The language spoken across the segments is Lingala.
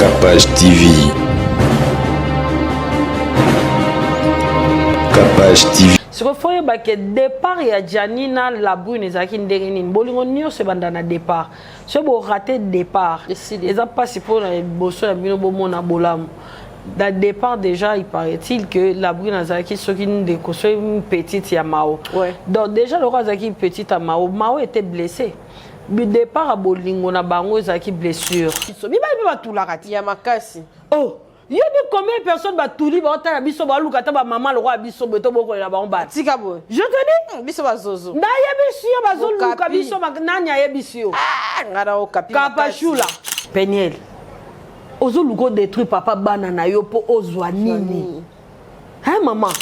Capage TV. Capage TV. Ce que faut que départ ya Janina la brune ezaki ndereni bolingo nyonso bandana départ ce bo raté départ eza pas pour na boso ya bino bomona bolamu da départ déjà il paraît-il que la brune azaki soki de koso une petite ya Mao donc déjà le roi azaki petite à Mao était blessé le départ à bolingo na bango ezaki blessure so biba biba tout la rati ya makasi oh. Il y a combien de personnes qui ont dit que maman le roi biso beto boko la bomba. Tika boy. Je te dis biso bazozo. Na yebisio bazo luka biso nanya yebisio. Ah ngara o kapi. Kapachula. Peniel. Ozo luko détruit papa banana yo po ozwa nini. Hein maman.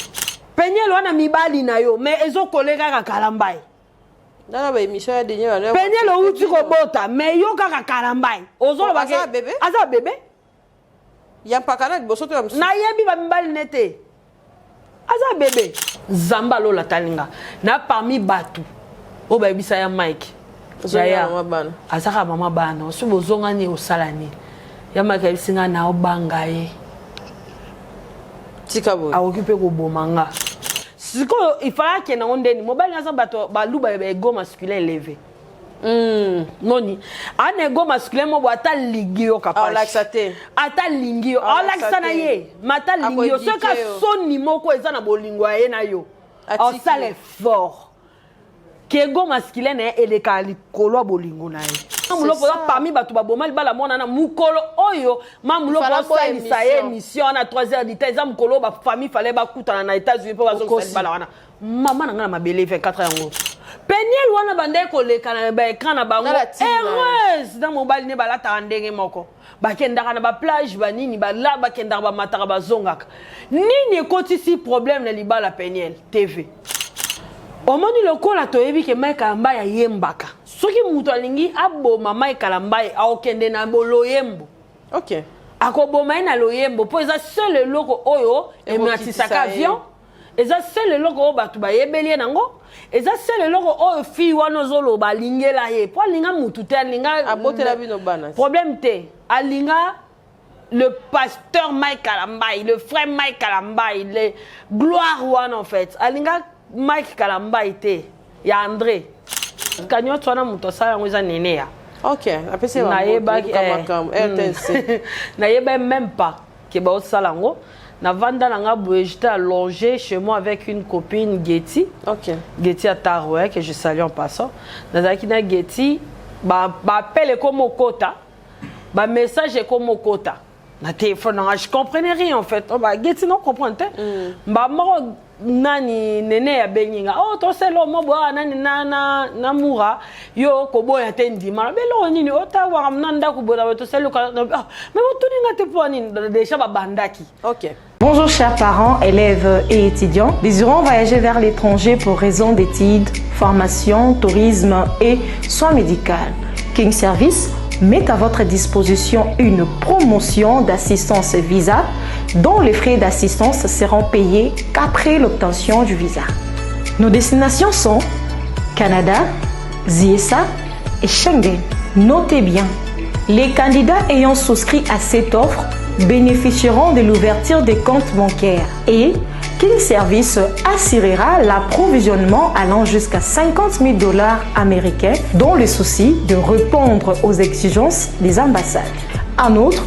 Peniel wana mibali na yo mais ezo kolega ka kalambai. Nana ba émission ya dernier wana. Peniel o uti ko bota mais yo ka kalambai. Ozo lo ba ke. Aza bébé. Yampakana boso to na yebi ba mbali nete aza bébé zamba lo la talinga na parmi batu o ba bisa ya Mike ya mama azaka mama bana so bozonga ni osalani ya Mike bisinga na obanga ye tika bo a occuper ko bomanga siko il fallait que na ondeni mobali na bato ba luba ego masculin élevé noni un ego masculin mo ata lingio capable laxaté ata lingio laxa na ye mata lingio ce ka soni moko eza na bolingo ye na yo au sale fort que ego masculin na ele ka likolo bolingo na ye mamulo poza parmi bato babomali bala mona na mukolo oyo mamulo poza salisa ye émission na 3h du temps eza mukolo ba famille fallait ba kutana na États-Unis po bazo bala wana mama na ngana mabele 24 yango Peniel wana bande ko leka na ba écran na bango heureuse dans mobile ne balata ndenge moko bakendaka na ba plage banini bala bakendaka ba mataka bazongaka nini ekotisi problème na libala Peniel TV omoni lokola toyebi ke Mike Kalamba ya yembaka soki muto alingi aboma Mike Kalamba aokende na boloyembo OK akoboma na loyembo po eza seul loko oyo ematisaka avion eza seul loko oyo batu bayebelie nango eza seul loko oyo fi wana zoloba alingela ye po alinga mutu te alinga abotela bino bana problème te alinga le pasteur Mike Kalamba le frère Mike Kalamba le gloire one en fait alinga Mike Kalamba te ya André kanyo tsona muto sa yango eza nene ya OK apese ba RTNC na yeba même pas que ba osalango na vanda nanga boye j'étais allongé chez moi avec une copine Getty. OK. Getty à Taroué que je salue en passant. Nazaki na Getty ba appel comme Okota. Ba message comme Okota. Na téléphone je comprenais rien en fait. Ba Getty non comprendre. Ba moro nani nene ya benyinga. Oh to selo mo bo nani na mura yo ko boya tendi mara belo nini ota wa nanda ko boda to selo ka mais mo tuninga te poni déjà ba bandaki. OK. Bonjour chers parents, élèves et étudiants. Désirons voyager vers l'étranger pour raison d'études, formation, tourisme et soins médicaux. King Service met à votre disposition une promotion d'assistance visa dont les frais d'assistance seront payés qu'après l'obtention du visa. Nos destinations sont Canada, USA et Schengen. Notez bien, les candidats ayant souscrit à cette offre bénéficieront de l'ouverture des comptes bancaires et King Service assurera l'approvisionnement allant jusqu'à 50 000 $ américains dans le souci de répondre aux exigences des ambassades. En outre,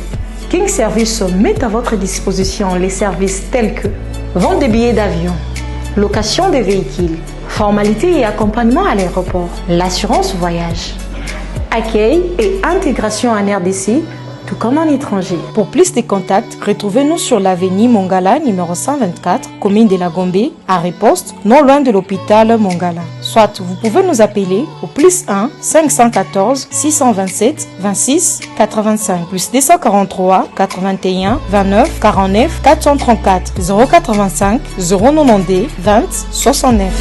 King Service met à votre disposition les services tels que vente des billets d'avion, location des véhicules, formalités et accompagnement à l'aéroport, l'assurance voyage, accueil et intégration en RDC, tout comme en étranger. Pour plus de contacts, retrouvez-nous sur l'avenue Mongala, numéro 124, commune de la Gombe, à Riposte, non loin de l'hôpital Mongala. Soit vous pouvez nous appeler au +1 514 627 26 85, +243 81 29 49 434 085 092 20 69.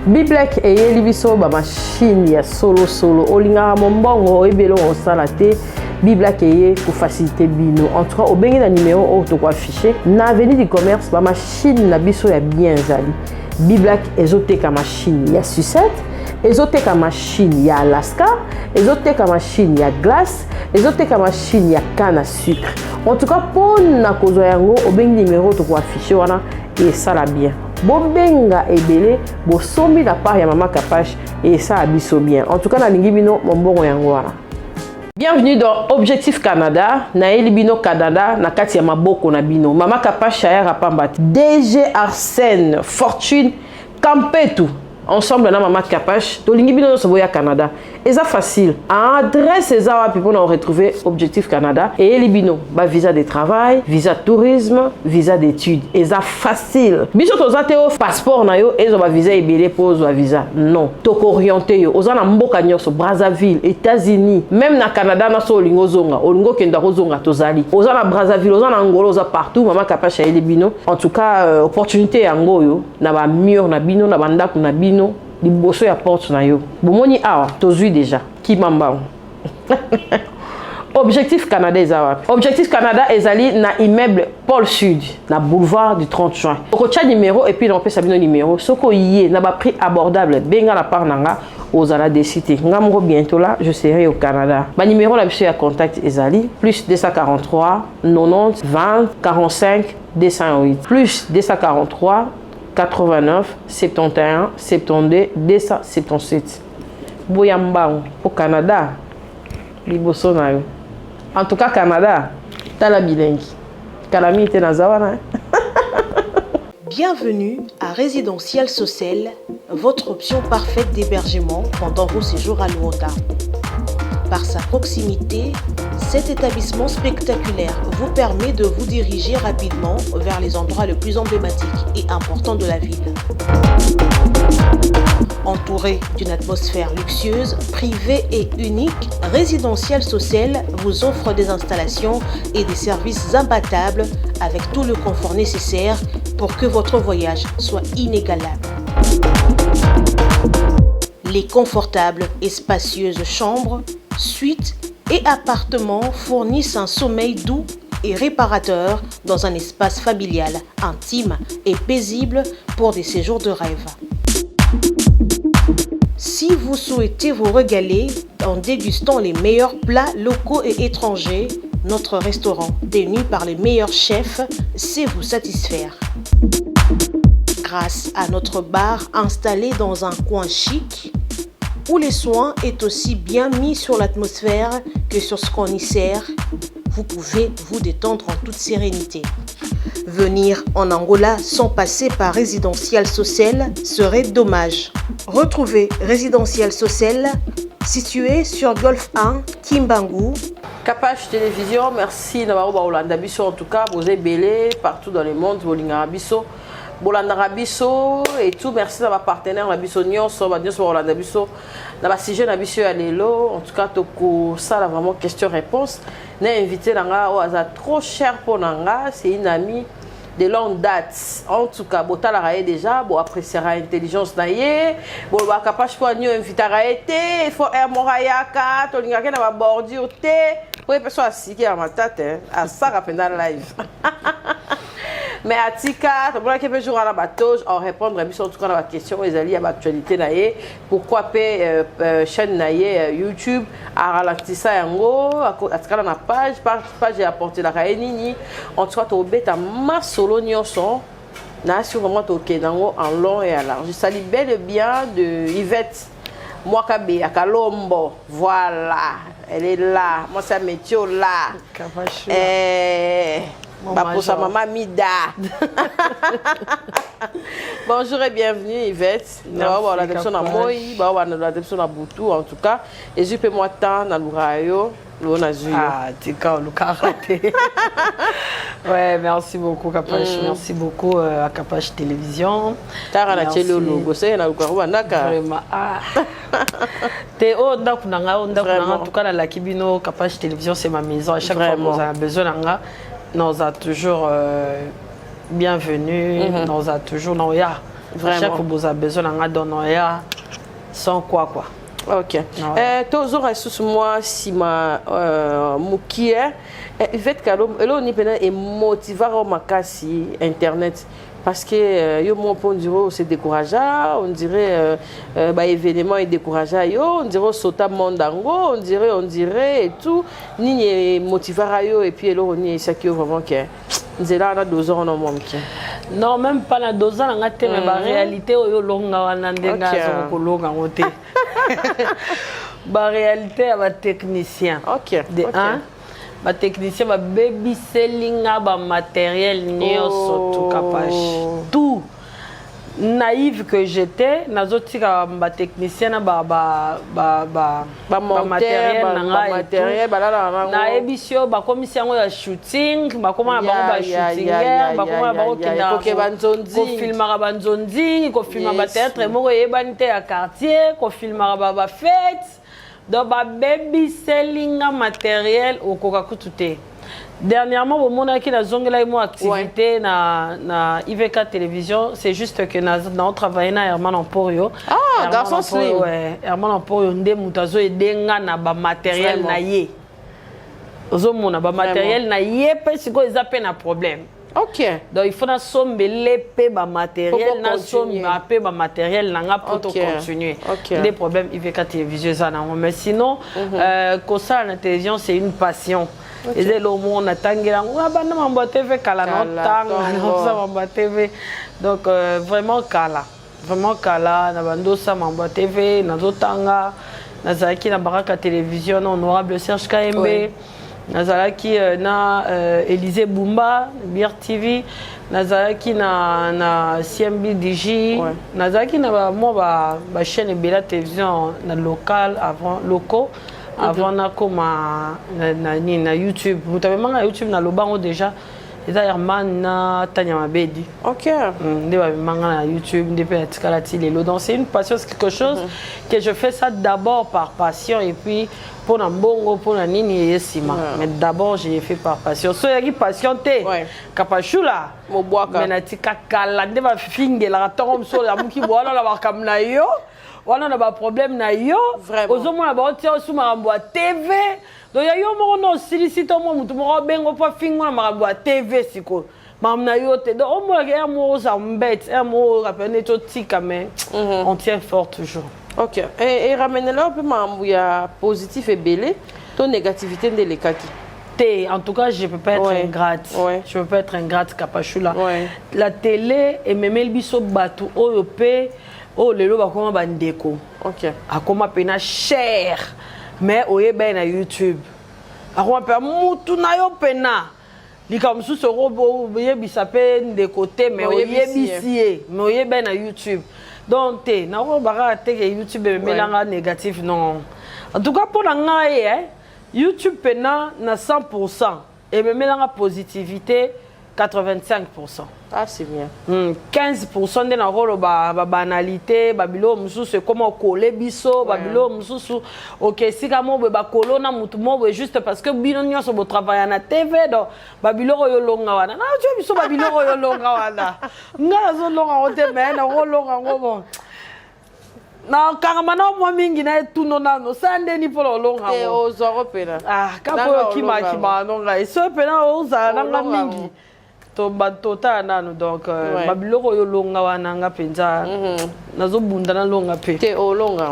Biblak eyeli biso ba machine ya solo olinga mombongo ebelo osala te Biblak eye ko faciliter bino en tout cas au bengi na numéro auto ko afficher na avenue du commerce ba machine na biso ya bien zali Biblak ezoteka machine ya sucette ezoteka machine ya Alaska, ezoteka machine ya glace, ezoteka machine ya canne à sucre. En tout cas, pour na kozwa yango obengi numéro to ko afficher wana et ça la bien. Bobenga ebele bo sombi na part ya Mama Capache et ça abiso bien. En tout cas na lingi bino mbongo yango wana. Bienvenue dans Objectif Canada, na Elibino Canada, na kati ya maboko na bino. Mama Capache Chaya Rapamba, DG Arsène, Fortune, Campetou. Ensemble na Mama Capache, to lingi bino so boya Canada. Eza facile. Adresse eza wapi pour nous retrouver Objectif Canada et Elibino, ba visa de travail, visa tourisme, visa d'études. Eza facile. Biso to zate o passeport na yo ezo ba visa ebele pose wa visa. Non. To ko orienter yo. Oza na mboka nyoso Brazzaville, États-Unis, même na Canada na so lingo zonga, olingo kenda ko zonga tozali. Oza na Brazzaville, oza na Angola, oza partout Mama Capache et Elibino. En tout cas, opportunité yango yo na ba mur na bino na bandako na bino. Liboso ya porte na yo. Bomoni awa tozui déjà ki mamba. Objectif Canada ezawa. Objectif Canada ezali na immeuble Pôle Sud na boulevard du 30 juin. Okocha numéro et puis on peut sabino numéro. Soko yé na ba prix abordable benga la part nanga aux ala des cités. Ngamro bientôt là, je serai au Canada. Ba numéro la monsieur à contact ezali plus 243 90 20 45 208 plus 243 89 71 72 277. Boyambang au Canada. Liboso na yo. En tout cas Canada, tala bilingue. Calamité na zawana. Bienvenue à Résidentiel Socel, votre option parfaite d'hébergement pendant vos séjours à Luanda. Par sa proximité, cet établissement spectaculaire vous permet de vous diriger rapidement vers les endroits les plus emblématiques et importants de la ville. Entouré d'une atmosphère luxueuse, privée et unique, Résidentiel Socel vous offre des installations et des services imbattables avec tout le confort nécessaire pour que votre voyage soit inégalable. Les confortables et spacieuses chambres, suites et appartements fournissent un sommeil doux et réparateur dans un espace familial, intime et paisible pour des séjours de rêve. Si vous souhaitez vous régaler en dégustant les meilleurs plats locaux et étrangers, notre restaurant, détenu par les meilleurs chefs, sait vous satisfaire. Grâce à notre bar installé dans un coin chic, où les soins est aussi bien mis sur l'atmosphère que sur ce qu'on y sert, vous pouvez vous détendre en toute sérénité. Venir en Angola sans passer par Résidentiel Socel serait dommage. Retrouvez Résidentiel Socel, situé sur Golf 1, Kimbangu. Capache Télévision, merci d'avoir Olanda Bisso en tout cas, vous êtes belé partout dans le monde, Bolinga Bisso. Bolanda Rabiso et tout, merci à ma partenaire Rabiso Nyonso, Bolanda Biso, dans la sujet Rabiso à l'élo. En tout cas, ça là vraiment question-réponse. N'est invité Nanga au hasard trop cher pour Nanga, c'est une amie de longue date. En tout cas, Bota la raie déjà, bon appréciera intelligence naïe, bon va Capache pour nous inviter à été, il faut un morayaka, tolinga qui n'a pas bordure thé, pour les personnes assis qui a ma tête, à ça rapide dans live. Mais à Tika, tu vois qu'il peut jouer à la bateau, en répondre à en tout cas à la question, ils allaient à l'actualité naïe, pourquoi pas chaîne naïe YouTube à ralentir ça yango, à ce la page j'ai apporté la réunion, en tout cas tu as bête à ma solo nyonso, na sur vraiment tu dango en long et à large. Je salue bel et bien de Yvette Mwakabe à Kalombo, voilà, elle est là, moi c'est un métier là. Pour sa maman Mida. Bonjour et bienvenue Yvette. Nous avons la déception à Moi, nous avons la déception à Boutou en tout cas. Et je peux moi tant dans l'Ourayo, l'Onazuyo. Ah, tu cas le karaté. Ouais, merci beaucoup Capache, merci beaucoup à Capache Télévision. Tara na chelo logo, c'est na Lukaruba naka. Vraiment. Ah. Théo ndakunanga, en tout cas la Kibino Capache Télévision, c'est ma maison. À chaque fois qu'on a besoin d'anga. Nous a toujours bienvenue, nous a toujours noya. Chaque fois que vous avez besoin d'un noya, sans quoi. Ok. Tous les sous moi si ma moukier, Yvette Kalom, elle on y est motivé à makasi internet parce que yo mon on dirait c'est décourageant, on dirait bah événement est décourageant yo, on dirait sota mondango, on dirait et tout ni motivera yo et puis alors on y ça qui vraiment que nzela na 2 ans non mon qui non même pas na 2 ans nga te mais ba réalité yo longa wana ndenga zo ko longa ngote ba réalité ba technicien de un ba technicien ba baby selling ba matériel nyonso tout capable tout naïve que j'étais nazotika ba technicien na ba matériel na ebisio ba commission ya shooting ba koma ba shooting ba koma ba ko filmera ba nzonzi ko filma ba théâtre moko yebani te ya quartier ko filmera ba fête donc ba baby selling matériel au Coca-Cola. Dernièrement, au monde qui a zongela une activité na IVK télévision, c'est juste que nous travaillons na Herman Emporio. Ah, garçon slim. Ouais, Herman Emporio ndé mutazo edenga na ba matériel na ye. Ozomona ba matériel na ye pe siko ezape na problème. OK. Donc il faut na sombele pe ba matériel na somba pe ba matériel na nga pour continuer. Des problèmes IVK télévision ça na mais sinon que ça la télévision c'est une passion. Et c'est le monde attangela on ba na mambo TV kala no tanga ça mambo TV. Donc vraiment kala na bando ça mambo TV na zotanga na zaki na baraka télévision honorable Serge KMB. Nazalaki na Élysée Bumba, Bir TV, Nazalaki na CMB DJ, Nazalaki na moi ba chaîne Bella télévision na local avant locaux avant na koma na YouTube. Vous avez manga YouTube na lobango déjà. Et Herman na Tanya Mabedi. OK. Ndé ba manga na YouTube, ndé pe tikalati lelo. Donc c'est une passion, c'est quelque chose que je fais ça d'abord par passion et puis pour un bongo pour un nini yesima mais d'abord j'ai fait par passion so yaki passion te kapachula mo boaka mais na tika kala nde ba finge la tom so la muki boala la ba kamna yo wana na ba problème na yo ozomona ba otia sous marambo a TV donc ya yo mo no silicito mo mutu mo bengo pa fingo na marambo a TV siko mamna yo te donc au moins un mot ça m'embête un mot rappelle tout tika mais on tient fort toujours. OK. Et ramenez-le un peu mamouya positif et belé, ton négativité de l'ékaki. En tout cas, je ne peux pas être ingrate. Je ne peux pas être ingrate, Kapachula. La télé, et même le biso batou, oh le lo bakoma bandeko. OK. Akoma pena cher, mais oye ben na YouTube. Akoma pe mutu na yo pena. Lika msu se robo oye bisape de côté, mais oye bisie, mais oye ben na YouTube. Donc, na robara te YouTube melanga négatif non. En tout cas pour nga YouTube pena na 100% et melanga positivité 85%. Ah c'est bien. 15% de na rolo ba banalité, babilo mususu comment coller biso, babilo mususu OK sika mo ba kolona mutu mo juste parce que bino nyonso bo travailler na TV donc babilo yo longa wana. Na tu biso babilo yo longa wana. Nga zo longa ote mais na longa ngobo. Na karamana mo mingi na tuno nano sande ni polo longa. E ozoro pena. Ah kapo kima nonga. Eso pena oza na mingi. To batota nano donc babiloko yo longa wana nga penza nazo bunda na longa pe te olonga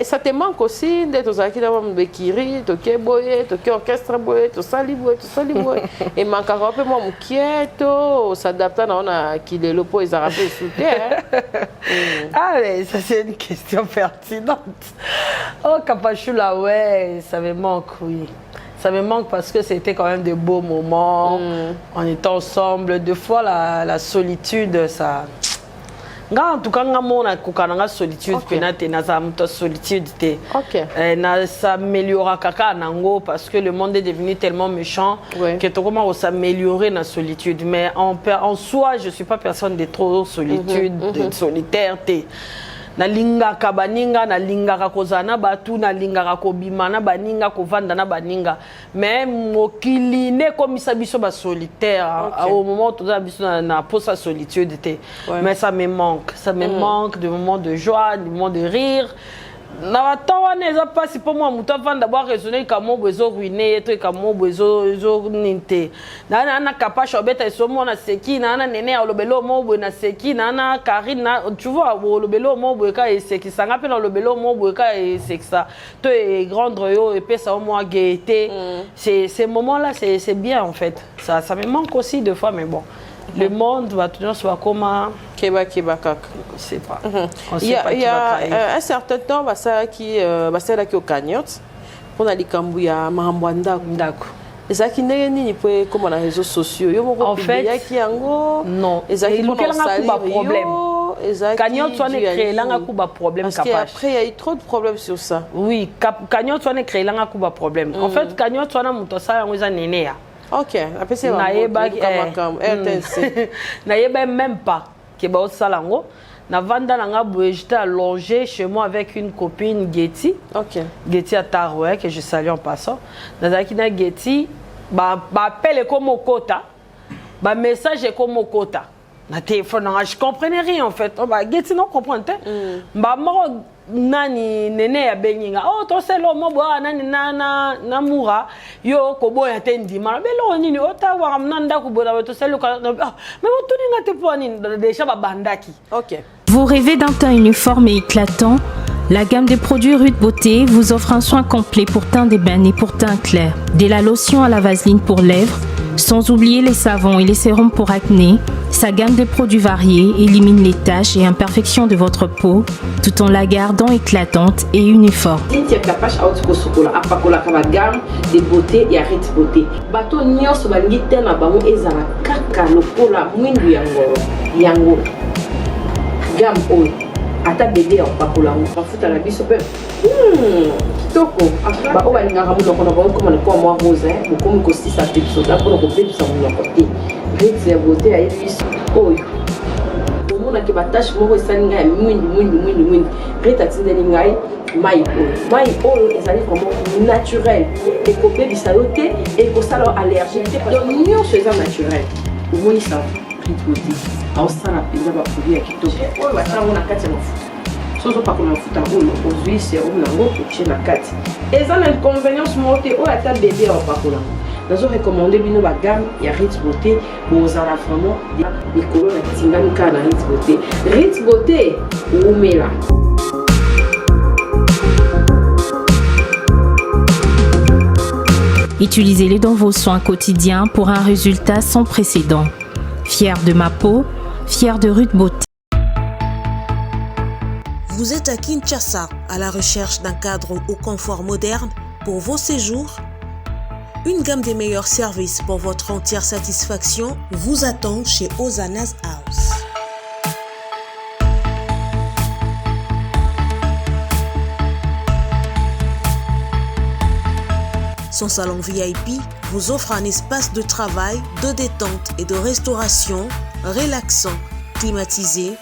ça te manque aussi de tozaki na mbekiri to keboye to orchestre boye to sali boye et manque encore peu moi mukieto s'adapter na ona kilelo po ezara pe souter ah mais ça c'est une question pertinente. Oh Kapachula ouais ça me manque oui. Ça me manque parce que c'était quand même de beaux moments. On était ensemble. Deux fois, la solitude, ça... En tout cas, la solitude, solitude. Ça s'améliora parce que le monde est devenu tellement méchant que tu commences à s'améliorer la solitude. Mais en soi, je ne suis pas personne de trop solitude, de solitaire. Na linga kabaninga na linga kakozana batu na linga kakobima na baninga kovanda na baninga mais mokili ne komisa biso ba solitaire au moment où on biso na posa solitude mais ça me manque de moments de joie de moments de rire na batawa neza pasi pour moi muto avant d'abord raisonner comme bezo ruiner truc comme bezo ninte na capable obeta somo na seki na nene ya lobelo mo na seki na Karine tu vois lobelo mo ka et seki sanga pe na lobelo mo ka et sexa to et grande yo et puis ça au moins gaieté ces moments là c'est bien en fait ça me manque aussi deux fois mais bon le monde va toujours soit comment Keba kaka. Je sais pas. Il y a un certain temps ça qui là qui au cagnotte pour aller Kambuya Mahambwanda. D'accord. Et ça qui n'est ni peut comme dans les réseaux sociaux. En fait, non. Et ça qui a un problème. Cagnotte soit créé là un coup de problème. Parce qu'après il y a eu trop de problèmes sur ça. Oui, cagnotte soit créé là un coup de problème. En fait, cagnotte soit na muto ça on est néné. OK, après c'est RTNC. Naïeba même pas que ba salango na vanda nanga boye j'étais allongé chez moi avec une copine Getty. OK. Getty à Taroué que je salue en passant. Nazaki na Getty ba appel comme Okota. Ba message comme Okota. Na téléphone je comprenais rien en fait. Ba Getty non comprendre. Ba moro nani nene ya benyinga to selo mo bo nani na mura yo ko boya tendi mara belo nini ota wa mnanda ko boda to selo mais to ninga te poni déjà ba bandaki. OK. Vous rêvez d'un teint uniforme et éclatant? La gamme des produits Ruth Beauté vous offre un soin complet pour teint d'ébène et pour teint clair. Dès la lotion à la vaseline pour lèvres, sans oublier les savons et les sérums pour acné, sa gamme de produits variés élimine les taches et imperfections de votre peau tout en la gardant éclatante et uniforme. Gamme de beauté et Ruth Beauté. Bato nyonso balingi tena bango ezala kaka lokola mwindu yango. Gamme oyo ata bébé en pakola mafuta na biso pe kitoko ba o balingaka munoko na bango comme na moi rose beaucoup ko 6 épisodes pour ko pepisa munoko te Ruth Beauté ya biso oyo omona ke batache moko esalinga ya mwindi Ruth atindeli ngai mai oyo ezali vraiment naturel ekopebisa yo te ekosala allergique te donc nyonso eza naturel omoni ça Ruth Beauté aosala mpenza baproduit ya kitoko oyo basango na kati ya mafuta sozo pakola mafuta oyo ozwi serum nango otie na kati eza na inconvénience moko te oyo ata bebe aopakola nazorekomande bino bagamme ya Ruth Beauté bozala vraiment likolo na tingami kaka na Ruth Beauté. Ruth Beauté omela. Utilisez-les dans vos soins quotidiens pour un résultat sans précédent. Fier de ma peau, fier de Ruth Beauté. Vous êtes à Kinshasa à la recherche d'un cadre au confort moderne pour vos séjours? Une gamme des meilleurs services pour votre entière satisfaction vous attend chez Hosanna's House. Son salon VIP vous offre un espace de travail, de détente et de restauration relaxant, climatisé.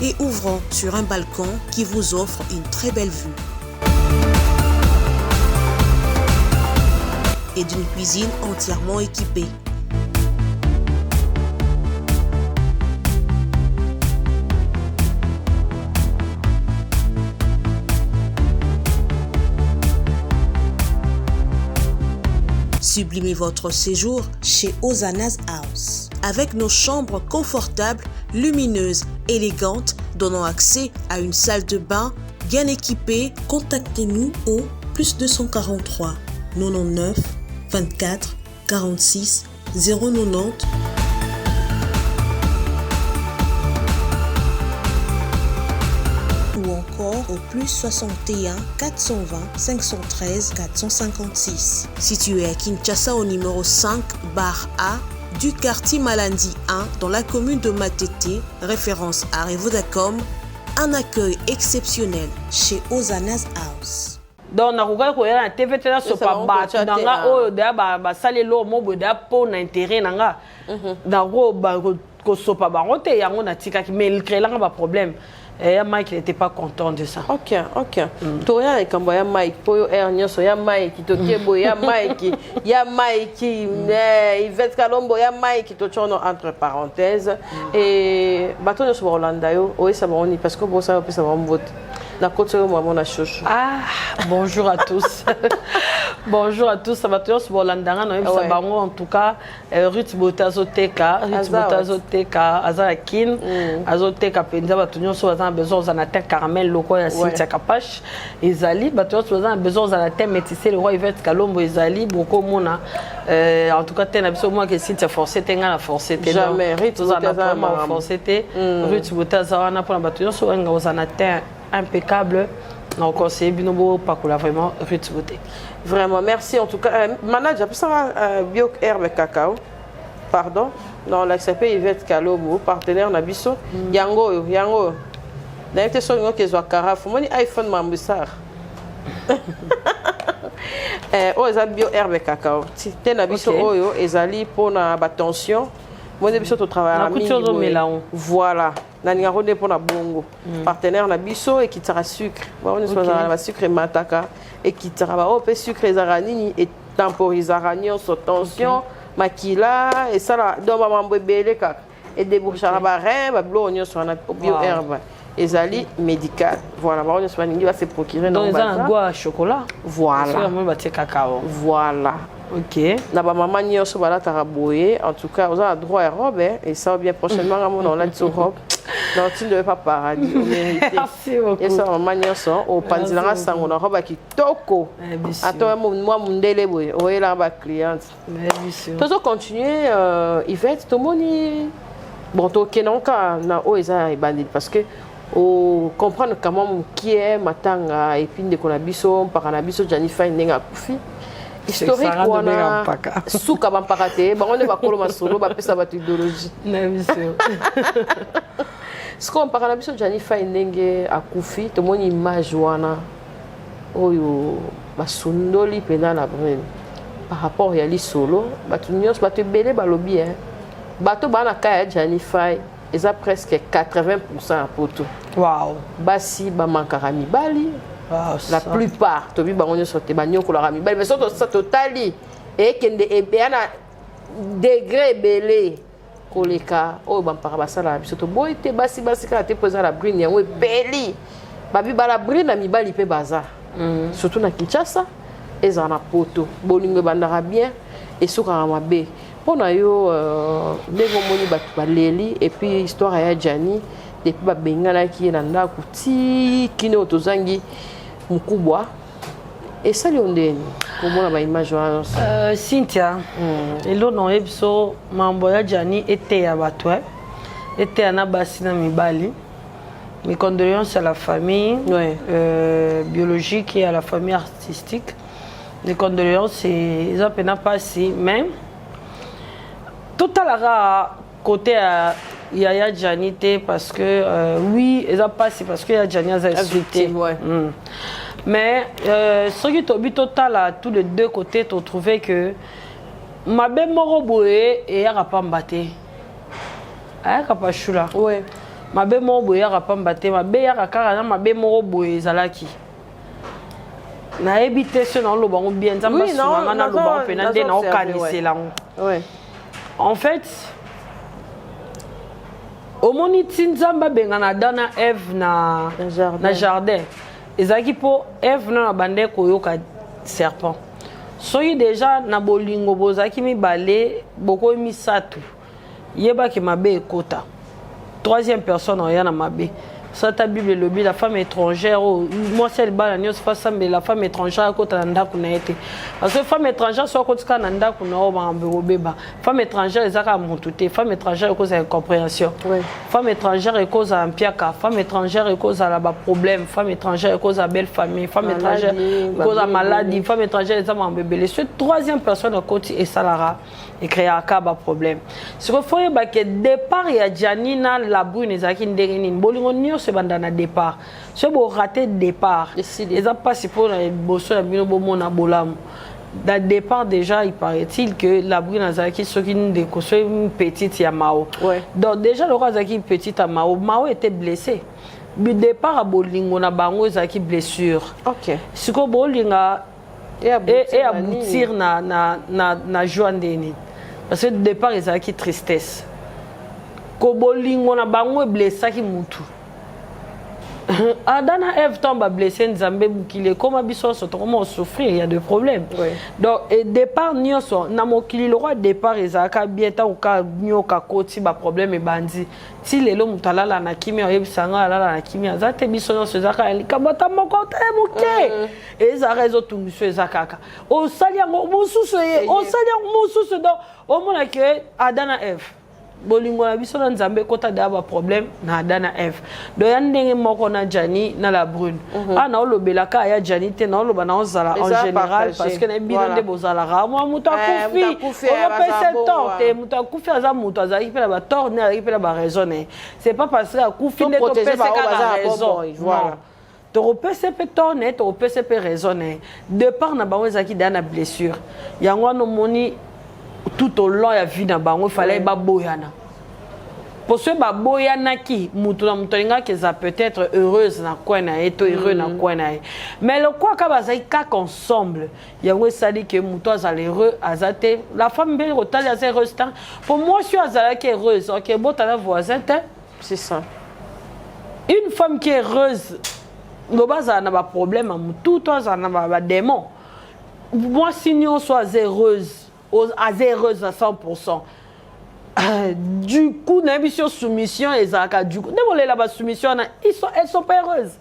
Et ouvrant sur un balcon qui vous offre une très belle vue. Et d'une cuisine entièrement équipée. Sublimez votre séjour chez Hosanna's House. Avec nos chambres confortables, lumineuses, élégantes, donnant accès à une salle de bain bien équipée, contactez-nous au +243 99 24 46 090 ou encore au +61 420 513 456. Situé à Kinshasa au numéro 5 bar A du quartier Malandi 1 dans la commune de Matete, référence à Revodacom, un accueil exceptionnel chez Hosanna's House. donc nakoka koyela na TV tena sopa bato nanga oyo deya basalelo mobo deya mpo na intérêt nanga nako kosopa bango te yango natikaki mais créelanga baproblème. Mike n'était pas content de ça. Ok. Toya et quand ya Mike, poyo Ernest, ya Mike, Tokebo, ya Mike, Yvette Kalombo, ya Mike, Tochono entre parenthèses. Et bateau de Rolanda yo, oui ça va on y parce que bon ça va me vote. La côte moi na chouchou. Bonjour à tous. Bonjour à tous, ça va toujours sur Rolanda en tout cas Ruth Botazoteka, Azarakin, Azoteka penza batunyo so bazana besoin za na terre caramel loko ya Cynthia Kapache ezali batunyo so bazana besoin za na terre métissé le roi Yvette Kalombo ezali beaucoup mona en tout cas tena biso moi que Cynthia forcé tenga na forcé te jamais Ruth Botazana forcé te Ruth Botazana pour batunyo so nga za na terre impeccable. Donc conseiller binobo pakula vraiment Ruth Boté. Vraiment merci en tout cas manager pour ça Biok Herbe Cacao. Pardon. Non, là s'appelle Yvette Kalombo, partenaire na biso. Yango. D'ailleurs tu so ngo kezwa carafe, moni iPhone mambusar. Oza Bio Herbe Cacao. Ti na biso oyo ezali pona ba tension. Moni biso to travailler na voilà. Nani ngaro pour na bongo partenaire na biso et qui tara sucre ba on soit na sucre mataka et qui tara ba pe sucre ezara nini et temporisera nyonso tension makila et ça là do ba mambo belé ka et débouchera ba rein ba blo nyonso na bio herbe ezali médical voilà ba on soit ningi va se procurer dans un goût à chocolat voilà moi ba cacao voilà. Ok. Na ba maman nyonso bala taraboyer en tout cas on a droit à robe et ça bien prochainement on a sur robe. Non, tu ne devais pas paradis, merci beaucoup. Et ça, maman nyonso au panzilanga sango na robe ki toko. Attends moi mundele boy, o ela ba cliente. Merci. Toujours continuer Yvette Tomoni. Bon to kenonka na o eza ebandi parce que o comprendre comment qui est matanga et puis ndeko na biso par na biso Janifa ndenga kufi. Historique wana suka bampaka te bango ne bakolo masolo bapesa bato idéologie na biso ce qu'on parle na biso Janifa ndenge akufi tomoni image wana oyo basundoli pena na brune par rapport ya lisolo bato nyonso bato ebele balobi bato bana kaya Janifa eza presque 80% ya poto wow basi bamankaka mibali. La plupart, tu vis bango sote banyo ko la rami. Mais surtout ça totali et kende ebeana degré belé koleka o ban para basala surtout boy te basi ka te poser la brune yango beli. Babi bala brune na mibali pe bazar. Surtout na Kinshasa ezana poto. Bolingo bandara bien et soka mabe. Pona yo ndego moni baleli et puis histoire ya Jani depuis babengana ki na ndako ti kino tozangi mukubwa et ça liondeni komona ba image wana Cynthia elo no ebiso mambo ya Jani était ya batwe était na basi na mibali. Mes condoléances à la famille biologique et à la famille artistique. Mes condoléances et ça pena passé mais tout à la côté à Yaya Jani parce que oui, ils ont passé parce que Yaya Jani a expliqué. Mais ce qui est total à tous les deux côtés, tu trouvais que ma belle moroboé et y'a pas m'batté. Y'a pas choula. Ouais. Ma belle moroboé y'a pas m'batté. Ma belle y'a carrément ma belle moroboé zalaki. Na évité ce non le bon bien. Oui non. Na le bon penande na okanisé là. Ouais. En fait. Omoni tinzamba bengana dana Eve na jardin. Ezaki po Eve na bande koyoka serpent. Soyi déjà na bolingo bozaki mi balé boko misatu. Yeba ki mabe ekota. Troisième personne en yana mabe. Ça ta Bible le bi la femme étrangère moi c'est le bal nyos pas ça mais la femme étrangère ekota nda kuna été. Parce que femme étrangère soit kotika nda kuna o ba beba. Femme étrangère ezaka montuté, femme étrangère cause incompréhension. Femme étrangère cause un piaka, femme étrangère cause à la problème, femme étrangère cause à belle famille, femme étrangère cause à maladie, femme étrangère ezama bébé. Ce troisième personne côté et salara et créer un cas problème. Ce qu'il faut que départ ya Janina la brune ezaki nderini bolingo c'est bandana départ ce beau raté départ ils ont pas si pour les bossos la bino bon na bolam dans départ déjà il paraît-il que la brune azaki ce qui une petite Yamao donc déjà le roi azaki petite à Mao était blessé le départ à bolingo na bango azaki blessure OK ce que bolinga et aboutir na joie ndeni parce que le départ ezaki tristesse ko bolingo na bango blessaki mutu Adana Eve tombe blessé Nzambe mukile comme biso so comment souffrir il y a des problèmes donc et départ nyonso na mokili le roi départ ezaka bien ta ka nyoka koti ba problème e bandi ti lelo mutalala na kimi oyebisanga lala na kimi azate biso nyonso ezaka likabota moko te muke ezaka ezotungiso ezakaka osali yango mususu donc omona ke Adana Eve bolingo na biso na Nzambe kota da ba problème na Adana Eve do ya ndenge moko na Jani na la brune na olobela ka ya Jani te na oloba na ozala en général parce que na bino nde bozala ra moi muta kufi on pèse torte muta kufi aza muta azali pe la ba torne azali pe la ba raison c'est pas parce que kufi ne to pèse ka raison voilà to pèse pe torne to pèse pe raisonner de par na bango ezaki dana blessure yango no moni tout au long ya vie na bango fallait ba boyana pour ce ba boyana ki mutu na mutolinga que ça peut-être heureuse na quoi na eto heureux na quoi na mais le quoi ka bazai ka ensemble yango ça dit que mutu azale heureux azate la femme belle rotali azale heureuse pour moi je suis azala qui heureuse OK bon ta voisin c'est ça une femme qui est heureuse no baza na ba problème mutu to za na ba démon moi sinon soit heureuse heureuse à 100%. Du coup, na mission soumission ezaka du coup. Ndebole la ba soumission elles sont pas heureuses.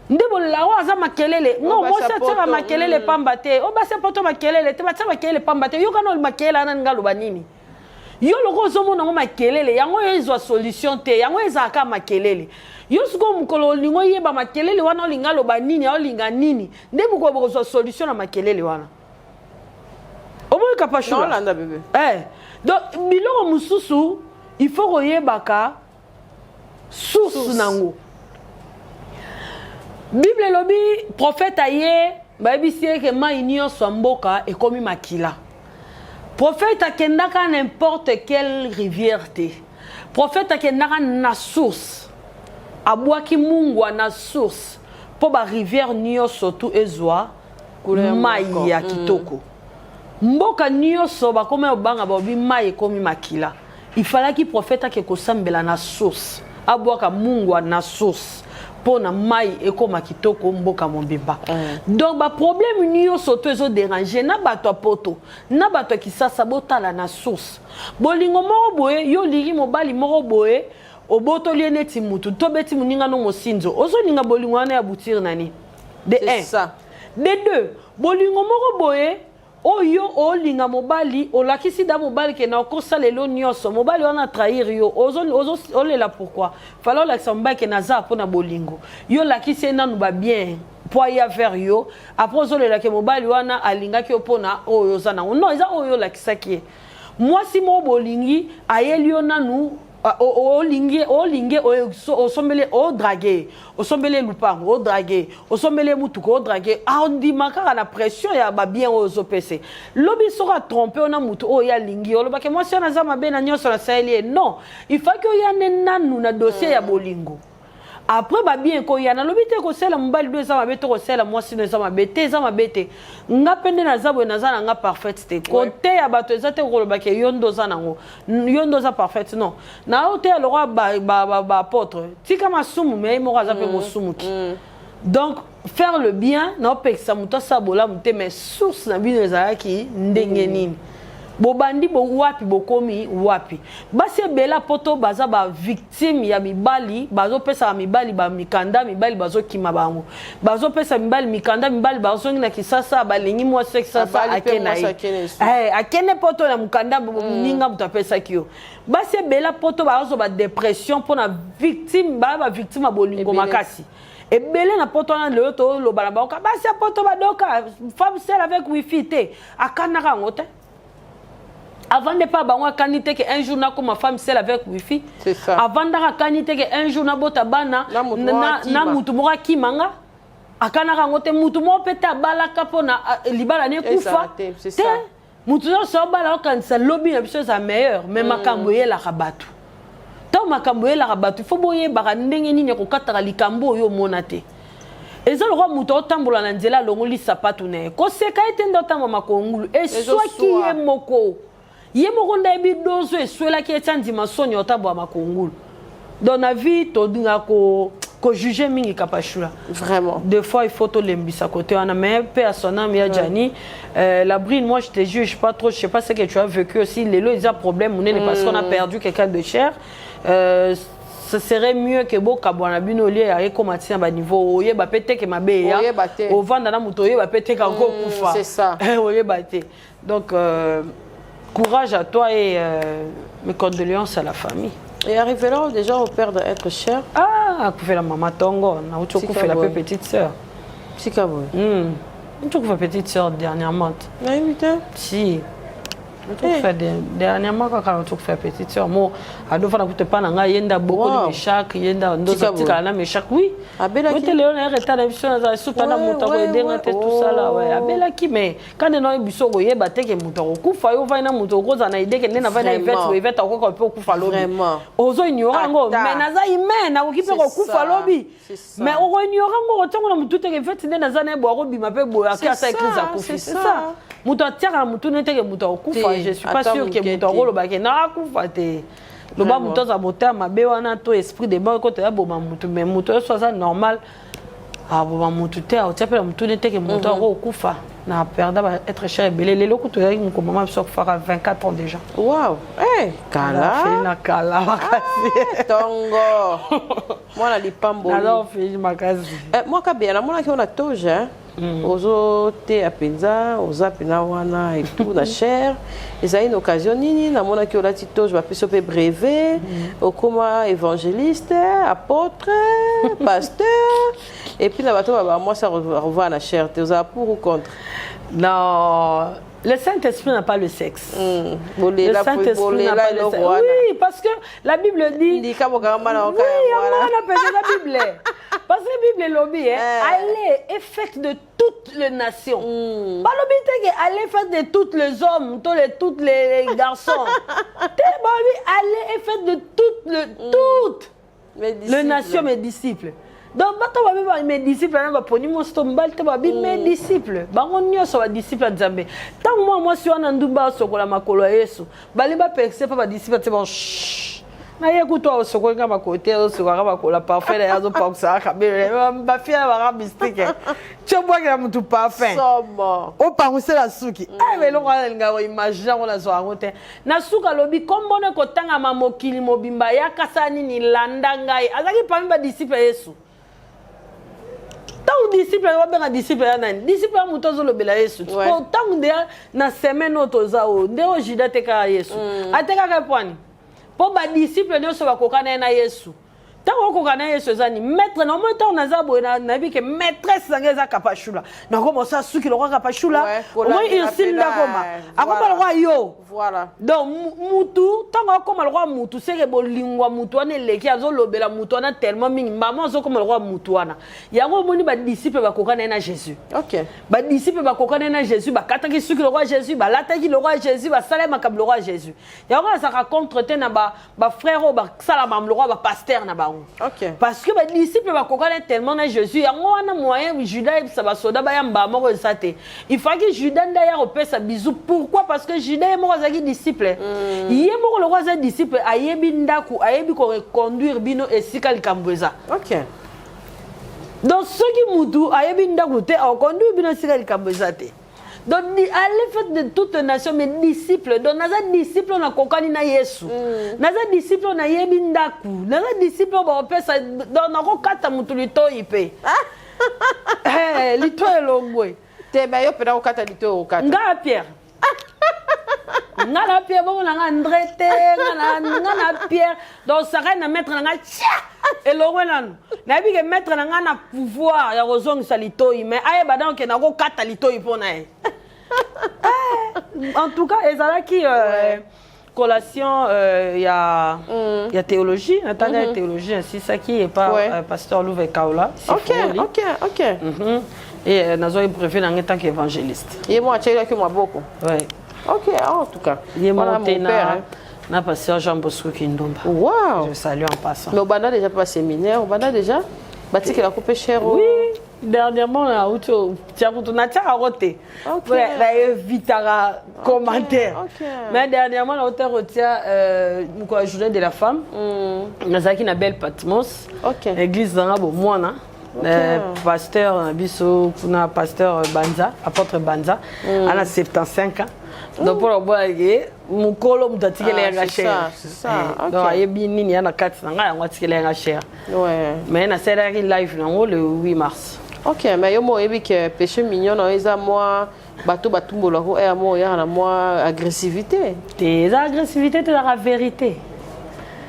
Ndebole la wa za makelele. Non, moi ça tira makelele pambate. O ba se poto makelele, te ba tira makelele pambate. Yo kana makelele ana ngalo banini. Yo loko zomo na makelele, yango ezo solution te, yango ezaka makelele. Yo suko mukolo lingo yeba makelele wana lingalo banini, o linga nini. Ndebu ko bozo solution na makelele wana. Non, là, bébé. Donc, biloko mususu, il faut koyebaka source nango. Bible lobi prophète aye babisie ke ma union somboka et komi makila. Prophète akendaka n'importe quelle rivière te. Prophète akendaka na source. Abwaki mungwa na source. Po ba rivière nyo surtout ezwa mai ya kitoko. Mboka nyonso bakoma obanga babi mai ekomi makila il fallait que prophète ake kosambela na source abwaka mungwa na source pona mai ekoma kitoko mboka mobimba donc ba problème nyonso to ezo déranger na bato poto na bato kisasa botala na source bolingo moko boye yo liri mobali moko boye oboto lieneti mutu to beti muninga no mosinzo ozo ninga bolingo na ya boutir nani de 1 ça de 2 bolingo moko boye oyo olinga mobali olakisi da mobali ke na kosa lelo nyonso mobali wana trahir yo ozo olela pourquoi fallait lakisa mobali ke naza pona bolingo yo lakisi nanu ba bien pour y faire yo après ozolela ke mobali wana alinga ki opona oyo zana non eza oyo lakisa ki moi si mo bolingi ayeli yo nanu olingi osombele o draguer osombele lupango o draguer osombele mutuko o draguer andi makaka na pression ya ba bien ozo pese lobi sera tromper on a mutu o ya lingi oloba ke moi si on a zama be na nyoso na saeli non il faut que ya nanu na dossier ya bolingo après ba bien ko yana lobi te ko sela mbali do zama be to ko sela moi si no zama be te zama bete nga pende na zabo na zana nga parfaite te côté ya bato ezate ko loba ke yondo zana ngo yondo za parfaite non na ote le roi ba apôtre ti kama sumu mais mo raza pe ko sumu ki donc faire le bien na opekisa muto sabola mute mais source na bino ezaki ndenge nini bobandi bo wapi bokomi wapi basi bela poto baza ba victime ya mibali bazo pesa mibali ba mikanda mibali bazo kima bango bazo pesa mibali mikanda mibali bazo ngina kisasa balingi mwa sexa sa akena akene poto na mukanda ninga mutapesa kio basi bela poto bazo ba depression pona victime ba victime bolingo makasi ebele na poto na le to lo bala ba basi poto badoka femme seule avec wifi te akana ngote Avant de pas bango kanité que un jour na comme ma femme celle avec wifi. C'est ça. Avant da kanité que un jour na bota bana na mutu moka kimanga. Akana rangote mutu mo peta bala kapona libala ne kufa. C'est ça. Mutu so bala quand ça lobby na biso ça meilleur mais makambo ye la rabatu. Tant makambo ye la rabatu faut boye ba ndenge nini ko kataka likambo yo monate. Et ça le roi mutu otambola na nzela longoli sapatu ne. Ko seka etendo tamba makongulu et soit qui est moko. Yé mokonda ebi dozo eswela ki etandi masoni otabo makongulu. Dans la vie to dinga ko juger mingi kapashula. Vraiment. Des fois il faut to lembisa côté on a mais paix à son âme ya Jani. La brine moi je te juge pas trop, je sais pas ce que tu as vécu aussi les lots ils ont problème parce qu'on a perdu quelqu'un de cher. Ce serait mieux que boka bwana bino lié à ekomati na ba niveau oye ba pété que mabe ya au vanda na muto oye ba pété ka ko kufa. C'est ça. Oye baté. Donc courage à toi et mes condoléances à la famille. Et arrivera déjà au père d'être cher. Ah, tu fais la maman Tongo, tu fais la petite sœur. Si kaboy. Tu fais petite sœur dernièrement. Oui, si. Tu fais dernièrement quand tu fais petite sœur. Moi, à deux fois tu pas nanga yenda beaucoup de méchac, yenda ndozatika na méchac oui. Abela qui. Léon est retard d'émission dans soupe na muta ko edenga te tout ça là ouais. Abela qui mais quand on a biso ko yeba te ke muta ko kufa yo va na muta ko za na ide ke na va na event ko ko pe kufa lobi. Vraiment. Ozo ignora ngo mais na za ime na ko ki pe ko kufa lobi. Mais o ignora ngo o tongo na mutu te ke event na za na bo ko bima pe bo aka sa église a kufi. C'est ça. Muta tiara mutu ne te ke muta ko kufa. Je suis pas sûr que muta ko lo ba ke na kufa te. Le bas muto za boter mabe wana to esprit de bon côté ya boma mutu mais mutu so ça normal ah boma mutu te o tiapela mutu ne te ke mutu ko kufa na perda ba être cher belé les loko to ya ko maman so fera 24 ans déjà. Waouh. Eh kala fait na kala makasi tongo moi na lipambo alors fait makasi moi ka bien na mona ki on a toje ozo te apenza oza pena wana et tout na cher et ça une occasion nini na mona ki on a tito je vais appeler pe brevet au comme évangéliste apôtre pasteur et puis la bateau moi ça revoit na cher tu as pour ou contre. Non, le Saint-Esprit n'a pas le sexe. Le Saint-Esprit n'a pas le sexe. Oui, parce que la Bible dit. Oui, on appelle la Bible. Parce que la Bible lobby, allez est faite de toutes les nations. Pas lobby, allez est faite de tous les hommes, tous les garçons. Allez est faite de toutes les nations, mes disciples. Donc, mes disciples, mes disciples, disciples Nzambe. Tant moi, si on a un douba sur la makolo Yesu, baliba percé pas disciples, c'est bon. Na écoute au soko nga makote au soko nga makola parfait ya zo paksa kabele ba fia ba mystique chobwa nga mutu parfait somo o panguse la suki mais lo nga nga imagine on la zo angote na suka lobi kombone ko tanga mamokili mobimba ya kasani ni landa ngai azaki parmi ba disciple Yesu tant disciple wa benga disciple ya nani disciple muto zo lobela Yesu ko tant de na semaine otoza o ndeo jida teka Yesu ateka ka pwani pour les disciples ne soient pas na Yesu. Tant qu'on connaît Yesu zani maître non mais tant naza boina nabi que maîtresse zangeza kapashula. Na comme ça ceux qui le roi kapashula. Au moins il signe d'akoma. Akoma le roi yo. Voilà. Donc mutu tant comme le roi mutu c'est que bolingwa mutu ane leki azo lobela mutu ana tellement mingi maman zo comme le roi mutu ana. Yango moni ba disciples ba kokana na Jésus. OK. Ba disciples ba kokana na Jésus ba kataki ceux qui le roi Jésus ba lataki le roi Jésus ba salema kam le roi Jésus. Yango ça rencontre te na ba frère ba salama le roi ba pasteur na ba. Okay. Parce que les disciples ne tellement na Jésus. Il y a un moyen où Judas et sa soda il faut que Judas d'ailleurs paie sa bisou. Pourquoi? Parce que Judas est mort aux disciples. Il est mort le roi des disciples. Ayebi ndaku, ayebi ko conduire bino et sikali kambweza. OK. Donc ceux qui moutou ayebi ndaku te a conduire bino sikali kambweza te. Donc, à l'effet de toute nation, mes disciples, donc, nos disciples, on a kokani na Yesu. Nos disciples, on a yebindaku. Nos disciples, on a fait ça. Donc, on a kata mutu lito ipe. Lito e longwe. Te ba yo pena okata lito okata. Nga Pierre. Nga la Pierre, bon, on a André te, nga Pierre. Donc, ça va na mettre nga tcha. Et l'orwe là, na bi que mettre nga na pouvoir ya rozong sa lito mais aye badan ke na ko kata lito ipo na e. en tout cas ezalaki collation il y a théologie en tant que théologie ainsi ça qui est pas pasteur Louve Kaola OK et nazo préféré en tant qu'évangéliste et moi tu que moi beaucoup OK en tout cas il est monté na pasteur Jean Bosco Kindomba wow je salue en passant mais au banda déjà pas séminaire au banda déjà bâti que la coupe cher oui dernièrement on a auto tiens pour na tia roté la évitera commentaire mais dernièrement on a auto retia quoi journée de la femme nazaki na belle Patmos église dans bo mwana pasteur biso kuna pasteur Banza apôtre Banza ana 75 ans donc pour boyer mukolo mutatikele yanga cher c'est ça donc ayebi nini yana kati na nga yango tikele yanga cher mais na série live nango le 8 mars OK mais yo mo yebi que péché mignon na eza moi bato batumbola ko e mo ya na moi agressivité des agressivité de la vérité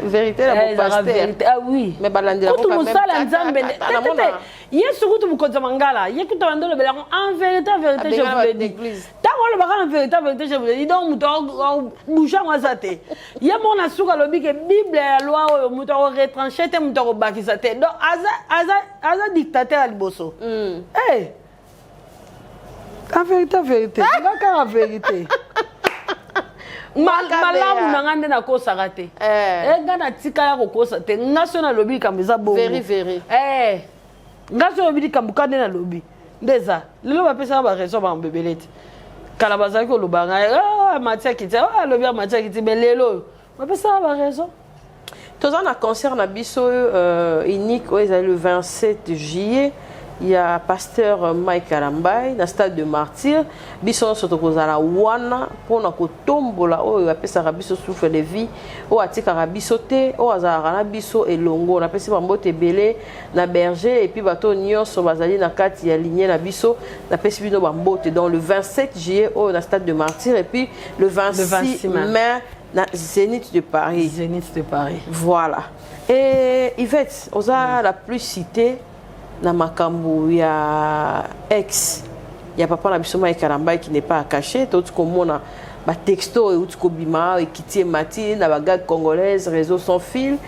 la pasteur ah oui mais balandela ko quand même yesu kutu mukonza mangala yekuta bandolo bela en vérité je vous le dis tango le baka en vérité je vous le dis donc muto boucha ngazate ye mona suka lobi ke bible ya loi oyo muto retrancher te muto bakisa te donc aza dictateur à liboso eh en vérité ngaka en vérité malamu na ngande na kosaka te nga na tika ya kokosa te nga so na lobi likambo eza bongo nga so lobi likambo kande na lobi ndeza lelo bapesaka baraison bambebele te kala bazalaki koloba nga matia kiti alobi ya matia kiti me lelo oyo bapesaka baraison toza na concert na biso unique oyo ezali le 27 juillet. Il y a pasteur Mike Alambai na stade de Martyr biso soto kozala wana pona ko tombola oyo apesa biso souffle de vie o atika biso te o azala na biso elongo na pesi bambote belé na berger et puis bato nyonso bazali na kati ya lignée na biso na pesi bino bambote dans le 27 juillet au na stade de Martyr et puis le 26 mai na Zénith de Paris. Voilà. Et Yvette, oza la plus citée na makambo ya ex ya papa na biso Mike Alambai qui n'est pas caché tout comme on ba texto et tout kobima ekiti mati na ba gag congolaise réseau sans fil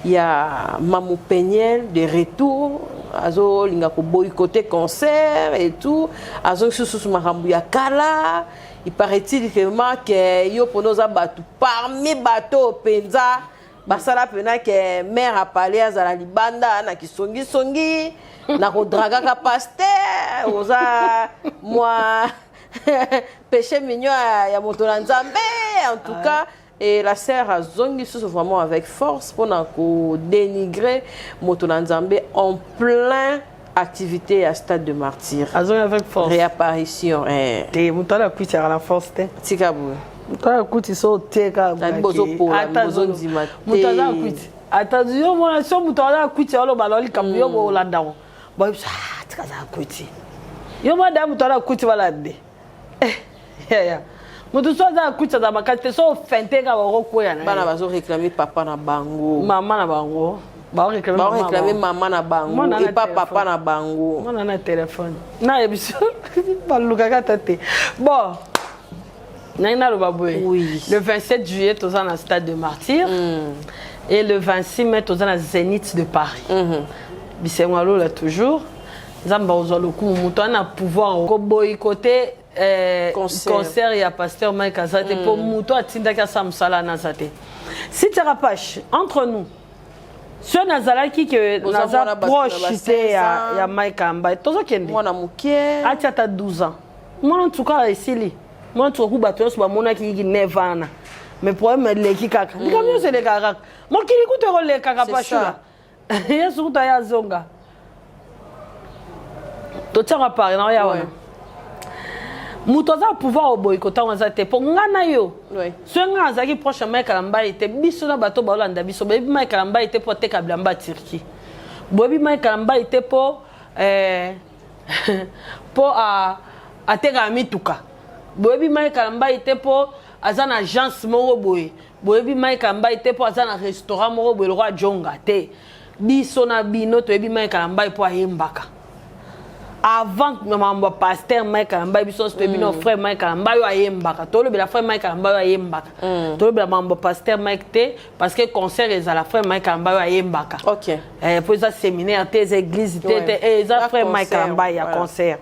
il y a Mamou Peniel de retour azo linga ko boycotter concert et tout azo sous makambo ya kala il paraît-il que yo ponoza batu parmi bateau penza basala pena que mère a parlé azala libanda na kisongi na kodraga ka pasteur oza moi péché mignon ya moto na nzambe en tout cas et la sœur a zongi sous vraiment avec force pour na ko dénigrer moto na nzambe en plein activité à stade de Martyr azongi avec force réapparition te moto la kuiti à la force te tikabu moto kuiti so teka bozo pola bozo ndima moto la kuiti attendu yo mona so moto la kuiti alo baloli kambi yo bo landao boy tikaza kuiti yo madame moto la kuiti wala de ya moto so za kuiti za makate so fenteka ba kokoya na bana bazo réclamer papa na bango mama na bango ba réclamer maman na bango et pas papa na bango mona na téléphone na ebiso ba lukaka tate bon naina lo baboy le 27 juillet toza na stade de Martyr et le 26 mai toza na Zénith de Paris bisengwalo là toujours nzamba ozolo ku muto ana pouvoir ko boycotter concert ya pasteur Mike Azate pour muto atinda ka samsala na zate si terapache entre nous ce nazalaki que naza proche ya Mike Amba tozo kende mwana mukie atia ta 12 ans moi en tout cas esili moi tout ku bato so ba mona ki 9 ans mais problème leki kaka ngamio c'est le kaka moi ki likuto ko le kaka pa chula yesu ta ya zonga to tira par na ya wana mutoza pouvoir au boycotter wanzate pour ngana yo so nga zaki proche Mike Alambai était biso na bato ba landa biso ba Mike Alambai était pour te kablamba Turquie bobi Mike Alambai était pour à tega mituka bobi Mike Alambai était pour azana agence moko boye bobi Mike Alambai était pour azana restaurant moko boye le roi Jonga te biso na bino to ebi Mike Alambai pour ayembaka avant mambo pasteur Mike Kalamba biso stebino frère Mike Kalamba yo ayembaka tolo bela frère Mike Kalamba yo ayembaka tolo bela mambo pasteur Mike te parce que concert ezala frère Mike Kalamba yo ayembaka OK pour ça séminaire tes églises te eza frère Mike Kalamba ya concert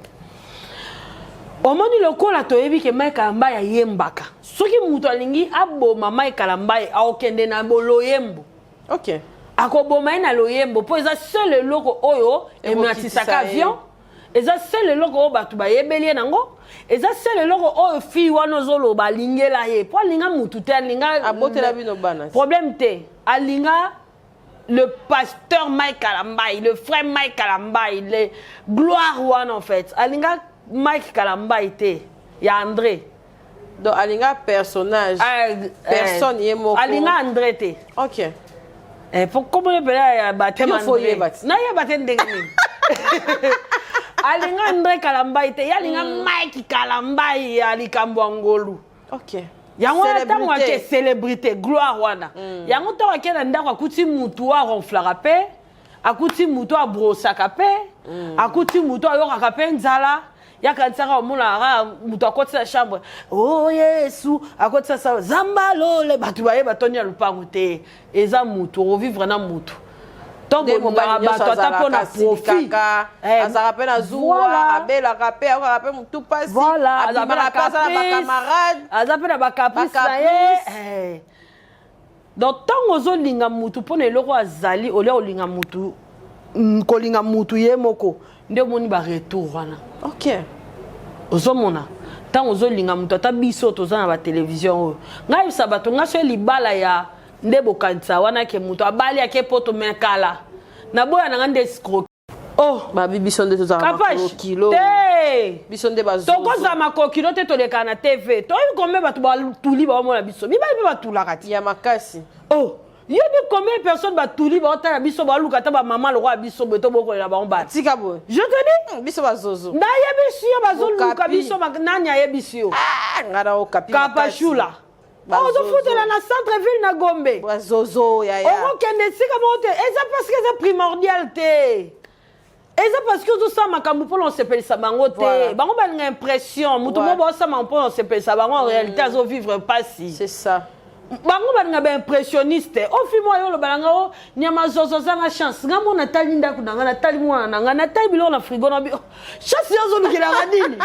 omoni lokola toyebi ke Mike Kalamba ya yembaka soki muto alingi aboma Mike Kalamba aokende na boloyembo OK akoboma na loyembo po eza seul eloko oyo ematisaka avion eza seul eloko oyo bato bayebelie nango eza seul eloko oyo fille wana ozoloba alingela ye po alinga mutu te alinga abotela bino bana problème te alinga le pasteur Mike Kalamba le frère Mike Kalamba le gloire wana en fait alinga Mike Kalamba te ya André donc alinga personnage personne yemoko alinga André te OK pour comment on peut battre André na ya battre ndenge alinga André Kalamba ite yalinga Mike Kalamba ya likambo ngolu OK yango tango ake célébrité gloire wana yango tango ake na ndako akuti mutu a ronflara pe akuti mutu a brosaka pe akuti mutu a yokaka pe nzala yakansaka omona mutu akotisa chambre oh Yesu akotisa sa zambalo le batu baye batoni ya lupango te eza mutu revivre na mutu donc bato atapo na profit azaka na zuwa abela kape akape mutu pasi voilà azabela pasa na ba camarade azapela ba caprice ye donc tango ozolinga mutu pona eloko azali olia olinga mutu kolinga mutu ye moko nde omoni ba retour wana OK ozomona tango ozolinga mutu ata biso toza na ba télévision oyo ngai bisa bato ngaso libala ya nde bokanisa wana ke mutu abali ake poto mekala na boya na ngande escroc oh ba bibiso nde toza na kilo te biso nde bazo tokoza makokilo te toleka na TV to combien bato batuli ba mona biso mibali pe batulaka ti ya makasi oh yebi combien de personnes batuli ba otala biso ba luka ta ba mama lokwa biso beto bokolela ba ombana tika bo je te dis biso bazozo na yebi sio bazoluka biso nani ayebi sio ngara o kapi kapashula ozofutela na centre ville na Gombe bazozo ya okokende sika mote eza parce que eza primordial te eza parce que ozosala makambo mpona osepelisa bango te bango balinga impression mutu mo baosama mpona osepelisa bango en réalité azovivre pasi c'est ça bango balinga baimpressionniste ofilme oyo olobalanga o nyama zozo zanga chance nga mo natali ndako na nga natali mwana na nga natali biloko na frigo na chance yazolukelaka nini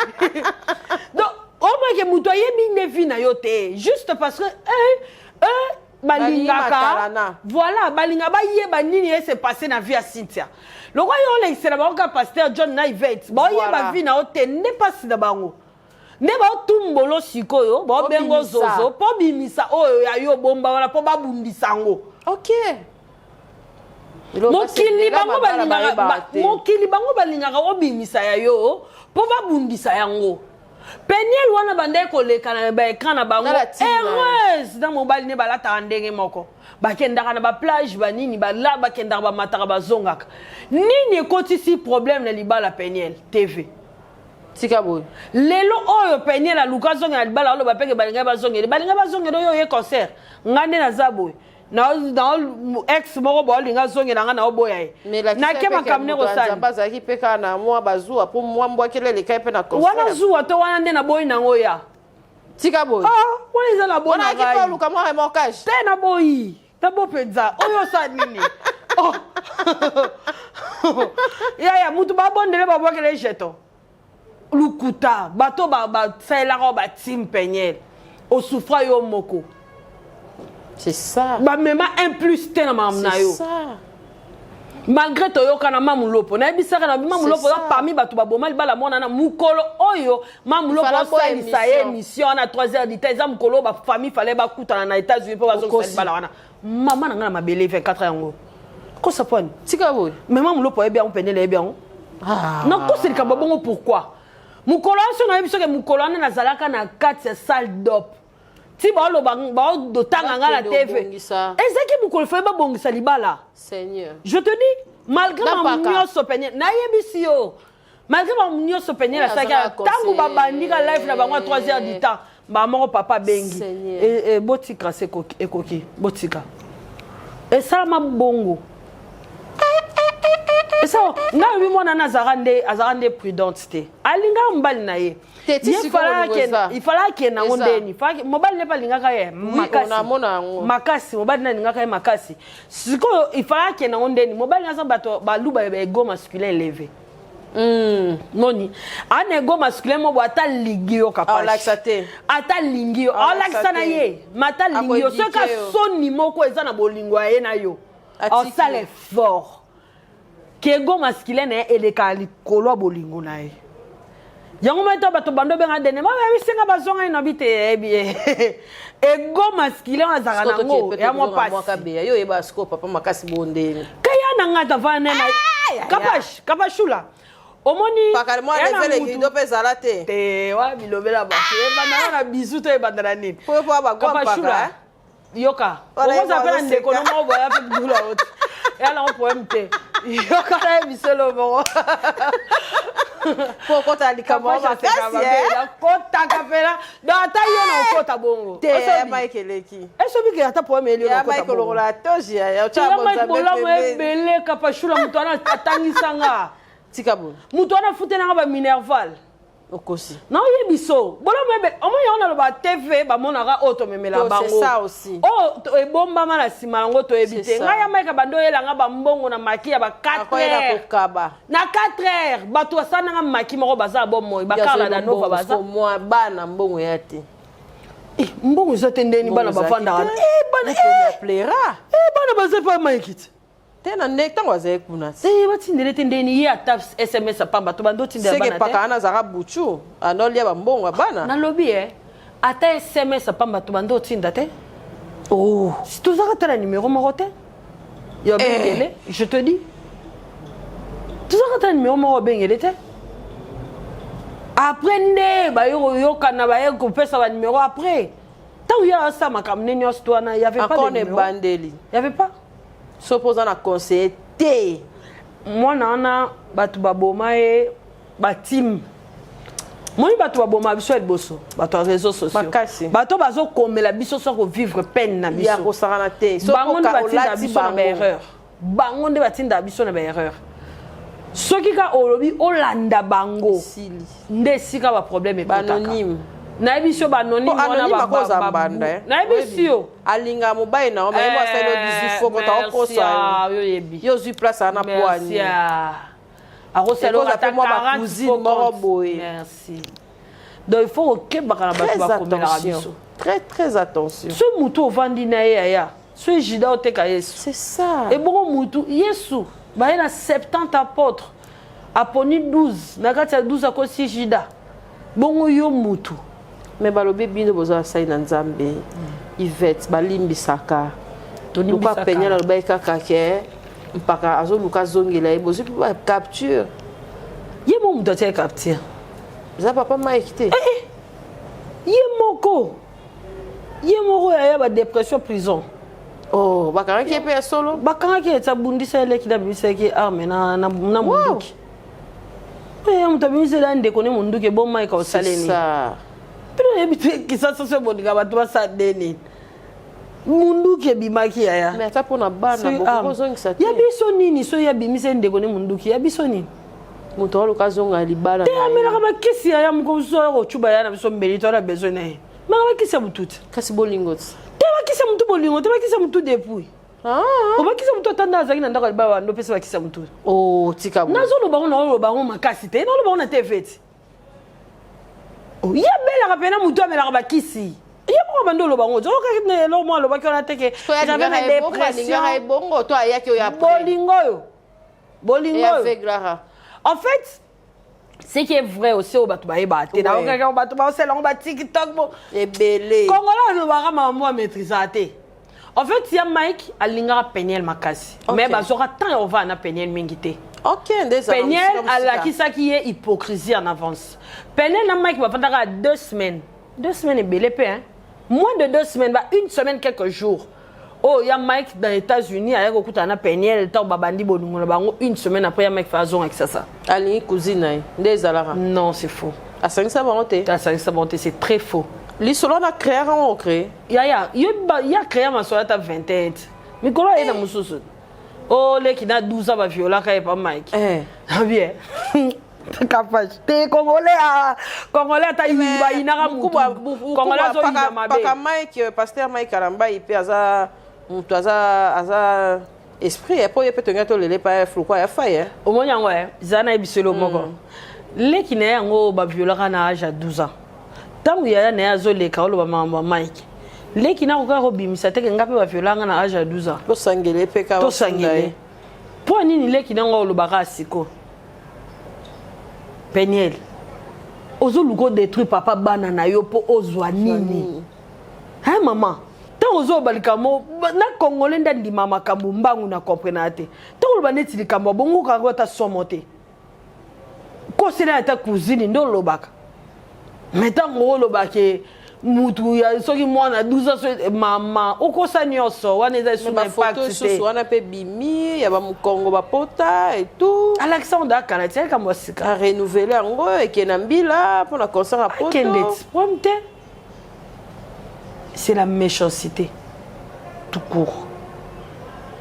donc omeke mutu ayebi nde vi na yo te juste parce que balingaka voilà balinga bayeba nini ese passé na vie ya Cynthia lokwa yo olekisela bango ka pasteur John na Yvette baoyeba vi na yo te nde pasi na bango nde baotumbolo sikoyo baobengo zozo mpo bimisa oyo ya yo bomba wana mpo babundisa yango OK mokili bango balingaka obimisa ya yo mpo babundisa yango Peniel wana bande koleka na ba écran na bango heureuse na mobali ne balata ndenge moko bakendaka na ba plage banini bala bakendaka ba mataka bazongaka nini ekotisi problème na libala Peniel TV tika boy lelo oyo Peniel aluka zonga na libala olo bapeke balinga bazongela oyo ye concert ngande na zaboy na ex moko bo linga zonge na nga na oboya ye na ke makamne ko sala baza ki peka na mwa bazua po mwa mbwa kele le kai pe na concert wana zuwa to wana nde na boy na ngoya tika boy wana iza na boy na wana ki pa luka mwa remorquage te na boy ta bo penza oyo sa nini ya mutu ba bondele ba bokele jeton lukuta bato ba saela ko ba tim Peniel o souffra yo moko. C'est ça. Ba mema un plus te na mamna yo. C'est ça. Malgré to yo kana mamulopo na bisaka na mamulopo parmi bato ba bomal bala mona na mukolo oyo mamulopo sa émission na 3h du temps za mukolo ba famille fallait ba kutana na États-Unis pour bazo bala wana mama na nga na mabele 24 yango. Ko ça pone. Tika boy. Mais mamulopo e bien on Peniel e bien. Ah. Na ko c'est ka bongo pourquoi? Mukolo so na biso ke mukolo na zalaka na 4 salle d'op. Si ba lo ba do tanga la TV. Ezaki mukolo fa ba bongisa libala. Seigneur. Je te dis malgré mon nyoso Peniel na yebisi yo. Malgré mon nyoso Peniel la saka tangu ba bandika live na bango 3h du temps. Ba moko papa bengi. Et botika se ekoki botika. Et ça ma bongo. ça nga lui mwana na azarande prudente alinga mbali na ye il fallait que na ondeni mobali ne pas linga ka ye makasi mobali na linga ka ye makasi siko il fallait que na ondeni mobali na bato baluba ego masculin élevé noni un ego masculin mo ata ligio capable ata lingio alaxa na ye mata lingio ce ka soni moko eza na bolingo ye na yo on ça l'effort kego masculin eleka likolo bolingo na ye yango meta bato bando benga dene ma bisenga bazonga ina bite ego masculin azaka nango ya mo passe yo eba sko papa makasi bondeni kaya na ngata vana na kapashula omoni pakale mo levele kido pesa la te wa bilobela ba bana na bisu to e bandana nini po ba kapashula yoka oza pela ndeko no mo boya pe dula ot ela on poème te yoka na biselo mo po kota likamo makasi kota kapela do ata yo na kota bongo te Michaeleki eso bi ke ata poème elio na kota bongo la toji ya cha bonza bele kapashula mutwana atangisanga tikabo mutwana futena ba minerval okosi non yebiso bolo mebe omoyo na loba TV ba monaka auto memela bango c'est ça aussi oh e bomba mala sima ngo to ebite nga ya maika bando yela nga ba mbongo na maki ya ba 4 heures na 4 heures bato asana nga maki moko baza bo moy bakala da nova baza moi bana mbongo yate mbongo zatendeni bana bafanda bana plera bana baza pa maikiti tena nekta ngwaze kuna batindele tendeni ya tap SMS pamba to bando tindela bana seke pakana zaka buchu anolia bambongo bana na lobby ata SMS pamba to bando tinda te oh si tu zaka tala numéro moko te yo bengele je te dis tu zaka tala numéro moko bengele te après nde ba yo kana ba yo pesa ba numéro après tant ya ça makamne nyos to na y avait pas de numéro bandeli y avait pas s'opposant à conseiller té moi nana batu baboma e batim moi batu baboma biso et bosso batu réseaux sociaux batu bazo komela biso so ko vivre peine na biso ya ko sarana té so ko batinda biso na erreur bango nde batinda biso na erreur soki ka olobi olanda bango nde sika ba problème e anonyme na biso ba anonyme wana ba banda na biso alinga mobai na mais moi ça le bizifo ko ta kosa yo yebi yo zu place na poani a roselo ta moi cousine moro boy merci donc il faut que bakana ba ba komela biso très attention ce muto vandi na ya ce jida oteka yesu c'est ça et bon muto yesu ba ina 70 apôtres aponi 12 na kati ya 12 akosi jida bongo yo mutu mais balobi bino boza sai na nzambe Yvette balimbisaka tolimbisaka luka penya la baika kake mpaka azoluka zongela e bozo ba capture ye mo mutu tia capture za papa Mike te ye moko ya ba dépression prison oh bakanga ki pe solo bakanga ki ta bundisa ele ki da bibisa ki arme na munduki mutu bibisa da ndeko ne munduki bon Mike o saleni ça pero ebite kisasa se boninga bato basadeni munduki ebimaki yaya mais ata pona bana boko zongisa te ya biso nini so ya bimise ndeko ne munduki ya biso nini muto oluka zonga libala te amelaka bakisi yaya mokoso ya kocuba ya na biso mbeli to na besoin na ye maka bakisa mutu te kasi bolingo te bakisa mutu bolingo te bakisa mutu depuis obakisa mutu atanda azalaki na ndako ya libala wando pesa bakisa mutu tika nazoloba ngo naoloba ngo makasi te naoloba ngo na tv te ya belaka pena mutu amelaka bakisi ye moko bando oloba ngo ozokaki na elo mo alobaki wana teke j'avais ma dépression bongo to ayaki oyo bolingo yo en fait ce qui est vrai aussi au bato bayeba te na okaka bato basela ngo ba TikTok bo ebele Congolais olobaka mambo a maîtriser te en fait ya Mike alingaka Peniel makasi mais bazoka tant on va na Peniel mingi te Peniel alakisaki ye hypocrisie en avance Peniel na Mike bafandaka 2 semaines ebele pe hein moins de 2 semaines ba 1 semaine quelques jours oh ya Mike dans les États-Unis aya kokuta na Peniel tant babandi bolingo na bango 1 semaine après ya Mike fazon avec ça ali cousine ndezalaka non c'est faux asangisa bonté c'est très faux lisolo na créer on crée ya créé ma soeur ta 21 mikolo ena mususu Oh, les qui n'a 12 ans, va violer, quand il pas Mike. Ah bien. Capable. T'es Congolais à ta inara moutou. Congolais à Zoïna Mabé. Paka Mike, pasteur Mike Karamba, il peut avoir un esprit. Et puis, il peut te gâter les pas flou quoi, il faille. Au moins, ouais, Zana et Bisselo Moko. Les qui n'a pas violé à l'âge de 12 ans. Tant qu'il y a un zolé, quand on va Mike. Les qui n'a pas robim, c'était qu'un gars peut violer à l'âge de 12 ans. Tout sangué, péka. Tout sangué. Pour nini les qui n'a pas le barasiko. Peniel. Ozo lugo détruit papa banana yo po ozwa nini. Hein maman. Tant ozo balikamo na congolais ndandi mama kambu mbangu na comprenate. Tant lo baneti likambo bongo kango ta somote. Ko sena ta cousine ndo lobaka. Metant ngo lobake mutu ya soki mwana 12 ans mama okosa nyoso wana eza sur impact c'est wana pe bimi ya ba mukongo ba pota et tout Alexandre Kalatia comme sika a renouveler ngo et kenambila pour la concert à poto Kendet c'est la méchanceté tout court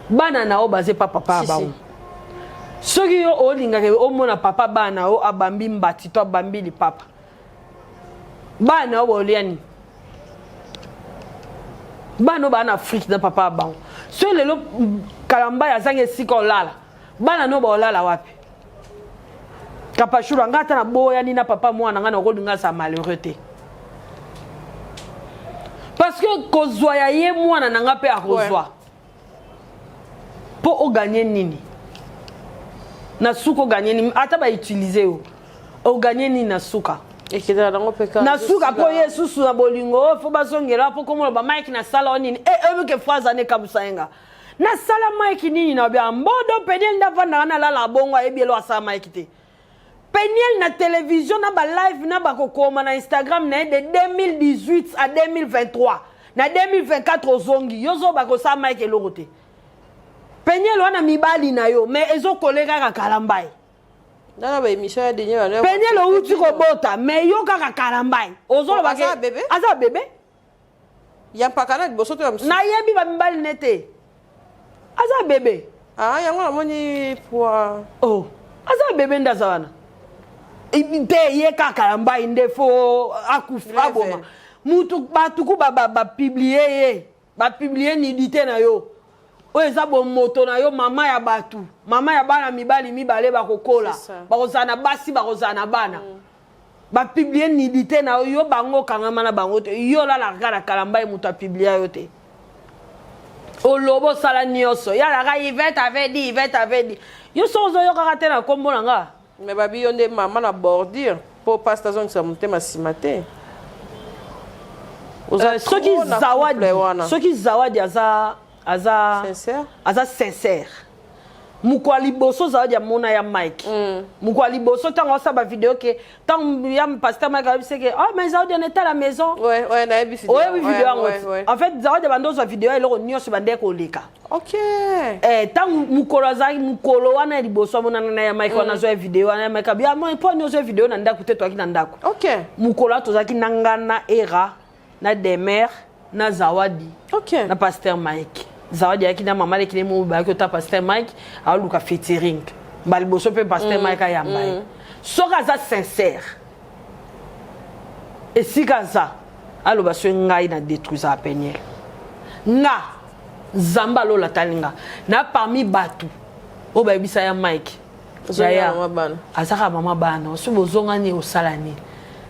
banana o basé pas papa ba soki yo olinga ke o mona papa bana o abambi mbati to abambi li papa bana o oliani bano bana Afrique na papa ba so lelo kalamba ya zange siko lala bana no ba lala wapi kapashura ngata na boya ni na papa mwana ngana ko linga sa malheureux te parce que kozwa ya ye mwana nanga pe a kozwa po o gagner nini na suko gagner nini ata ba utiliser o gagner nini na suka na suka po yesusu na bolingo fo bazongela po komo ba Mike na sala nini ke phrase ane kabusaenga na sala Mike nini na bia mbodo Peniel ndavanda na la bongo ebielo asa Mike te Peniel na télévision na ba live na ba kokoma na Instagram na de 2018 à 2023 na 2024 ozongi yozo ba ko sa Mike elorote Peniel wana mibali na yo mais ezo kolega ka kalambai Dans la émission ya dernière Peniel o uti ko bota mais yo kaka kalambai ozolo ba asa bébé asa bébé ya pakana boso to amsu na yebi ba mibali nete asa bébé ah yango na moni pour oh asa bébé ndaza wana ibite ye kaka kalambai ndefo akufa boma mutu batuku ba publier ni dité na yo eza bo moto na yo mama ya batu mama ya bana mibali mibale bakokola bakozana basi bakozana bana ba publier nidité na yo bango kangama na bango te yo la la kala kalamba muta publier yo te o lobo sala nyoso ya la Yvette avait dit yo sozo yo kaka na kombo nga mais babi yo nde mama na bordure po pasta zone sa mutema simate soki zawadi aza sincère mukwali boso zawadi ya mona ya Mike mukwali boso tango sa ba vidéo ke tango ya pasteur Mike a dit que oh mais zawadi on était à la maison ouais na bi vidéo en fait zawadi bandozo vidéo eloko nyoso bande ko leka OK tango mukolo azaki mukolo wana liboso mona na ya Mike wana zo vidéo wana Mike bia mo po nyoso vidéo na ndako te to na ndako OK mukolo tozaki nangana era na demer na zawadi OK na pasteur Mike zawadi yaki na mama lekile mo ba ko ta pasteur Mike a luka featuring bali boso pe pasteur Mike ayamba soka za sincère et si kaza alo ba so ngai na détruire a Peniel nga zamba lo la talinga na parmi batu o ba bisa ya Mike ya azaka mama bana so bozonga ni osalani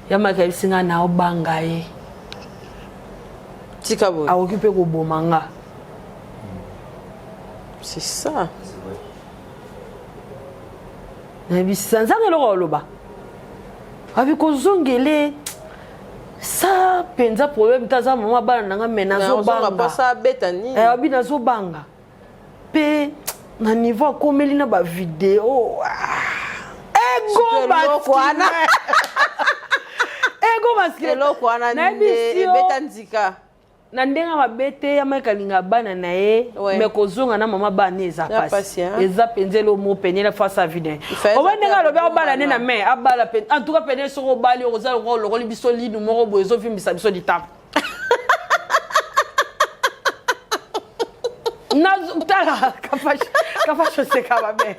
ya Mike bisinga na obanga ye tikabo a occupé ko bomanga. C'est ça. Mais ça le roloba. Avec ozongele ça penza problème taza mama bana nanga menazo banga. Pas ça betani. Abi nazo banga. Pe na niveau komeli na ba vidéo. Ego ba kwana. Ego maske lo kwana ni betanzika. Na ndenga mabete ya makalinga bana na ye me kozonga na mama bana eza pasi eza penzelo mo Peniel face à vide o wendenga lo ba bala ne na me abala pen en tout cas Peniel soko bali o za lo biso linu moko bozo film bisa biso di tap Tala, Kafash, c'est quand même.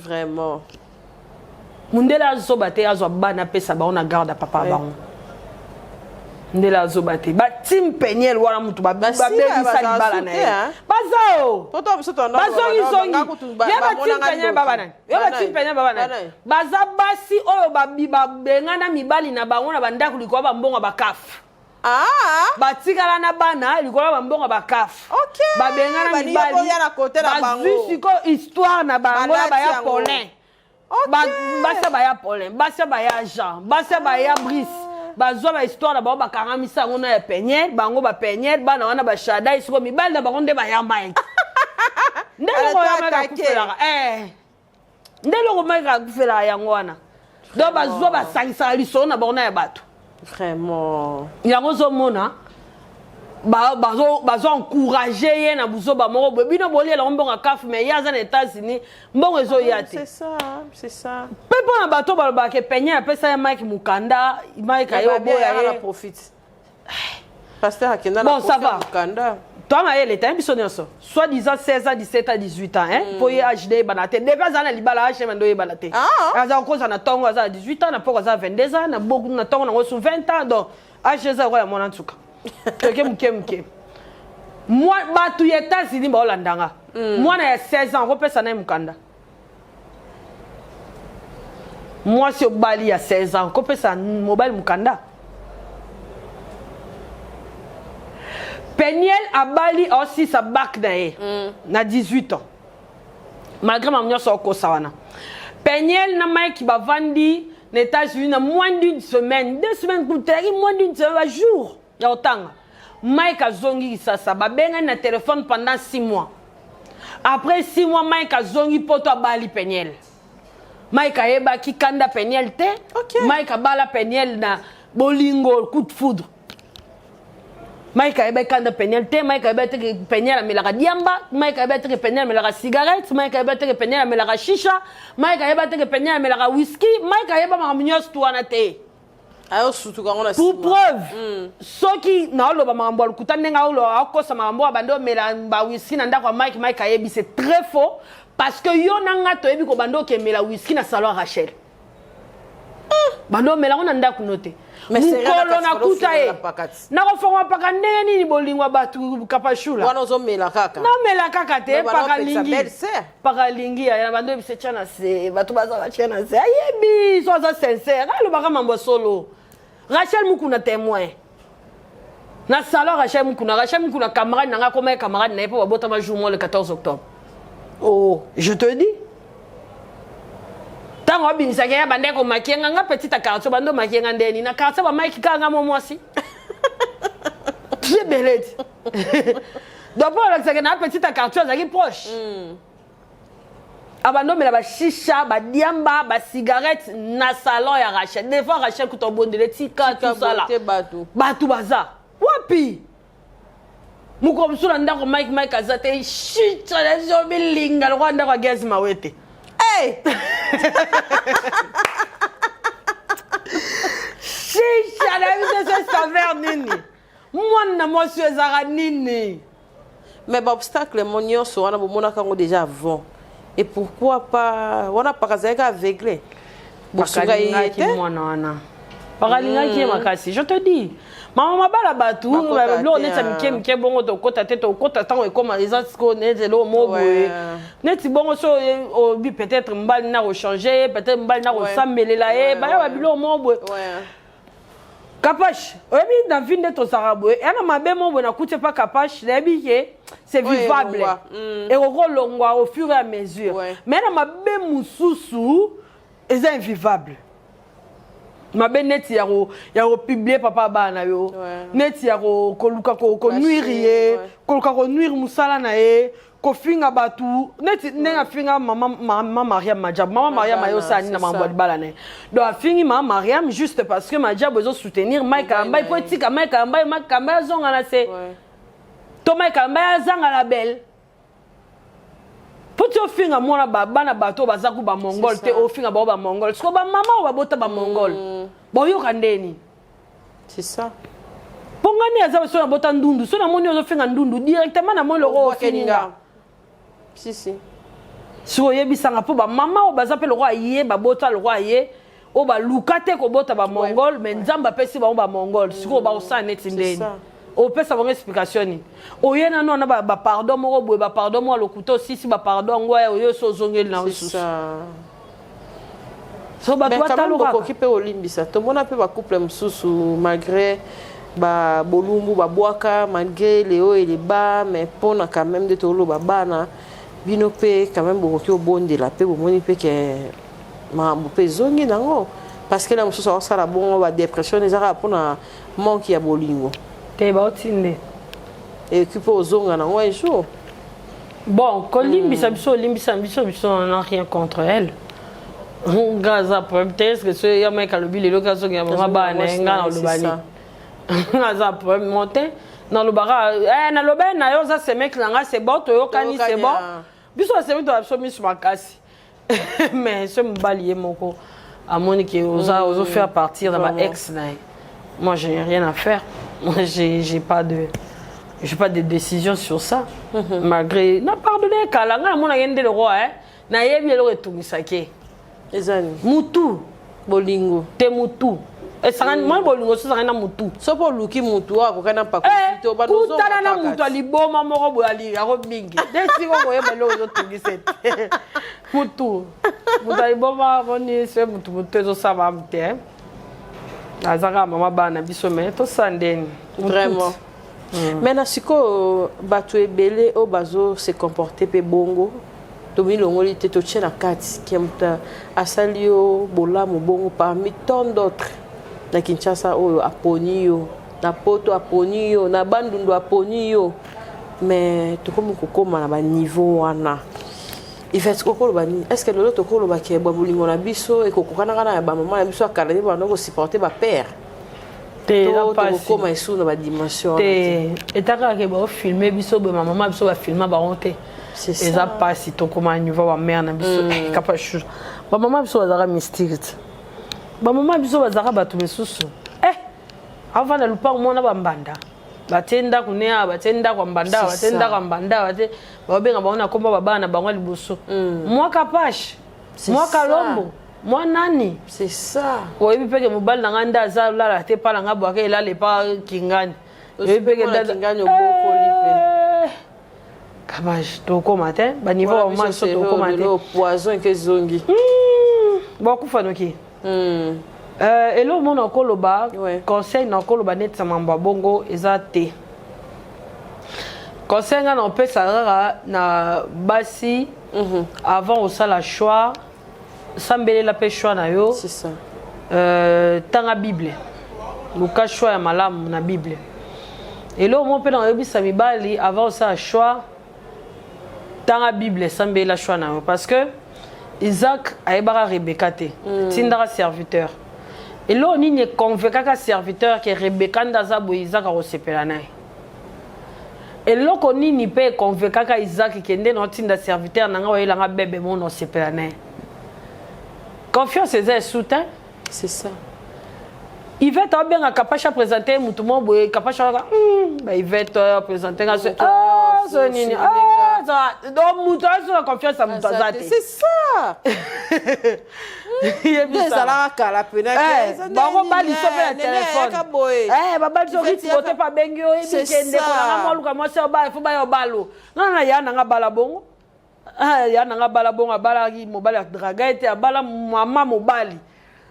Vraiment. Mundela zobate azo bana pesa ba on a garde papa ba. Ndela zobate ba tim penyel wala mutu ba be sali bala na ye. Bazao. Toto bisoto ndo. Bazongi zongi. Yaba tim penyel baba na. Yaba tim penyel baba na. Baza basi oyo ba biba bengana mibali na bango na bandaku likwa ba mbongo ba kaf. Ah, batikala na bana likolo ba mbongo ba kaf. OK. Ba bengana mibali. Bazusiko histoire na bango na ba ya Paulin. Basa baya Paulin, basa baya Jean, basa baya Brice. Bazwa ba histoire na bango ba karamisa ngona ya penyel, bango ba penyel, bana wana ba shada isiko mibali na bango nde ba ya Mike. Ndelo ko ya Mike kufela. Ndelo ko Mike kufela yango wana. Do bazwa ba sangisa liso na bango na ya bato. Vraiment. Yango zo mona. Bazo encourager ye na buzo ba moko bino bolie la mbonga kaf mais yaza na États-Unis mbongo ezo yate. C'est ça. Pepo na bato ba ke penya pesa ya Mike Mukanda, Mike ayo boya na profite. Pasteur akenda na Mukanda. Toi ma elle était biso nyonso. Soit disant 16 ans, 17 ans, 18 ans hein pour ye HD banate. Déjà za na libala H mando ye banate. Aza ko za na tongo za 18 ans na poko za 22 ans na boku na tongo na ngo 20 ans donc H za ko ya mona ntuka. Mke. Moi, batu ya États-Unis ba Holandanga. Moi na 16 ans, repesa na Mukanda. Moi si au Bali à 16 ans, repesa mobile Mukanda. Peniel à Bali aussi sa bac na 18 ans. Malgré ma mignon so ko sawana. Peniel na Mike ba vandi aux États-Unis na moins d'une semaine, 2 semaines pour terre, moins d'une semaine jour. Ya otanga Mike azongi sasa babenga na téléphone pendant 6 mois. Après 6 mois Mike azongi poto abali Peniel. Mike ayeba ki kanda Peniel te. Mike abala Peniel na bolingo coup de foudre. Mike ayeba kanda Peniel te. Mike ayeba te Peniel amelaka diamba. Mike ayeba te Peniel amelaka cigarette. Mike ayeba te Peniel amelaka shisha. Mike ayeba te Peniel amelaka whisky. Mike ayeba makamnyos tuana te. Pour preuve, ceux qui n'ont pas mambo bando mela whisky na ndako Mike ayebi c'est très faux parce que yo nanga to yebi ko bando ke mela whisky na salon Rachel. Bando mela on ndako noté. Mais c'est là na kuta e. Na ko fonga paka ndenge nini bolingwa batu kapashula. Wana zo mela kaka. Na mela kaka te paka lingi. Paka lingi ya bando bise chana se batu baza chana se. Ayebi so za sincère. Alo baka mambo solo. Rachel Mukuna témoin. Na salon Rachel Mukuna camarade nanga comme camarade na pas bota ma jour le 14 octobre. Oh, je te dis. Tango binisa ke bande ko makienga nga petite carte bando makienga ndeni na carte ba Mike kanga momosi. J'ai belette. Donc pour la na petite carte ça qui proche. Abando mela ba shisha ba diamba ba cigarette na salon ya Rachel. Des fois Rachel ko to bondele tika tout ça là. Batu baza. Wapi? Muko msula ndako Mike azate shita la zobi linga lo ndako agezi mawete. Hey! Shisha la vie de ce saveur nini. Moi monsieur ezara nini. Mais obstacle mon nyonso wana bomona kango déjà avant. Et pourquoi pas on a pas qu'à aveuglé bosunga qui mwana wana pakalinga qui makasi je te dis mama bala batu lo neta mike bongo to kota tete to kota tango ekoma les asko nete lo mobo neti bongo so obi peut-être mbali na changer peut-être mbali na samelela e ba ya bilo mobo Kapache, oyebi na vie de to sarabwe, yana mabe mo bona kute pa Kapache, lebi ke c'est vivable. Et oko longwa au fur et à mesure. Mais na mabe mususu est invivable. Mabe neti ya ko publier papa bana yo. Neti ya ko luka ko nuire ye, ko luka ko nuire musala na ye, kofinga batu neti nenga finga mama Mariam Majab mama Mariam ayo sani na mambo libala ne donc afingi mama Mariam juste parce que Majab bezo soutenir Mike Kamba il faut tika Mike Kamba zonga na se to Mike Kamba zanga la belle pour tu finga mona baba na bato bazaku ba mongol te ofinga ba mongol sko ba mama ba bota ba mongol bo yo kandeni c'est ça. Pongani aza so na bota ndundu so na moni ozo finga ndundu directement na mo le roi finga si so yebisanga po ba mama o baza pe le roi ye ba bota le roi ye o ba lukate ko bota ba mongol mais nzamba pesi ba mongol siko ba osa neti ndeni o pesa bonne explication ni o yena no na ba pardon mo boye ba pardon mo le couteau si ba pardon ngoya o yo so zongeli na osusu so ba toi ta ko kipe olimbisa to mona pe ba couple mususu malgré ba bolumbu ba boaka malgré les hauts et les bas mais pona quand même de tolo ba bana bino pe quand même beaucoup au bon de la pe bo moni pe que ma bo pe zongi nango parce que la mususu ça la bon ba dépression ezaka pona manque ya bolingo te ba otinde et qui peut zonga nango un jour bon kolimbisa biso biso on n'a rien contre elle Gaza peut-être que ce ya mec alobi lelo kaso ya mama bana nga na lobani Gaza peut monter dans le bara na lobe na yo za se mec nga c'est bon to yo kani c'est bon biso se mito absolument sur makasi mais ce mbalier moko à monique ozo faire partir de ma ex na moi j'ai rien à faire moi j'ai pas de décision sur ça malgré na pardonner kala nga mona yende le roi na yebi le retumisake ezani mutu bolingo te mutu esanga moi bolingo so sanga na mutu so po luki mutu akokana pa ko ba no zo kutana na mutu aliboma moko boyali yako mingi desi ko boyeba lo zo tungisete mutu aliboma boni se mutu ezo saba mte azaka mama bana biso me to sandeni vraiment maintenant siko batu ebele o bazo se comporter pe bongo Tomi longoli te toche na kati kiamta asalio bolamu bongo parmi tant d'autres na Kinshasa oyo aponiyo na poto aponiyo na bandundu aponiyo mais tokomi kokoma na ba niveau wana il fait kokolo bani est-ce que lolo tokolo ba ke bolingo na biso e kokokana kana ba maman na biso akala ba ndoko supporter ba père te na pas kokoma isu na ba dimension te etaka ke ba filmer biso be maman biso ba filmer ba honte c'est ça. Eza pas si to comment niveau ba mère na biso capable chose. Ba maman biso bazara mystique. Ba maman biso bazara batu mesusu. Avant na lupa mona ba mbanda. Batenda kunea, batenda kwa mbanda, batenda kwa mbanda, bate ba benga baona komba baba na bangwa liboso. Moi capache. Moi kalombo. Moi nani? C'est ça. Oyebi peke mobali na nganda za la te pala ngabo ke la le pa kingani. Oyebi peke da kingani oboko lipe. Kabaj toko matin ba niveau au moins so toko matin le poison que zongi beaucoup fanoki elo mona koloba conseil na koloba net samamba bongo ezate conseil nga na pesa rara na basi avant au sala choix sambele la pe choix na yo c'est ça tanga bible luka choix ya malamu na bible elo mo pe na yebisa mibali avant au sala choix dans la Bible, semble la choix parce que Isaac a ébara Rebecca te, tindara serviteur. Et là on y convaincu qu'un serviteur que Rebecca ndazabo Isaac a reçu pelanaï. Et là on y peut convaincu qu'Isaac qui est dans tinda serviteur nanga wa ilanga bébé mon reçu pelanaï. Confiance c'est soutien, c'est ça. Il va être bien capable de présenter mutumo boye capable il va être présenter donc mutuo sur confiance à mutuo zate c'est ça il est ça kala pena que bango bali so pe téléphone baba so rit bote pa bengio e bi kende ko na moluka mo se ba fo ba yo balo na ya na nga bala bongo ya na nga bala bongo bala ki mobali draga ete abala mama mobali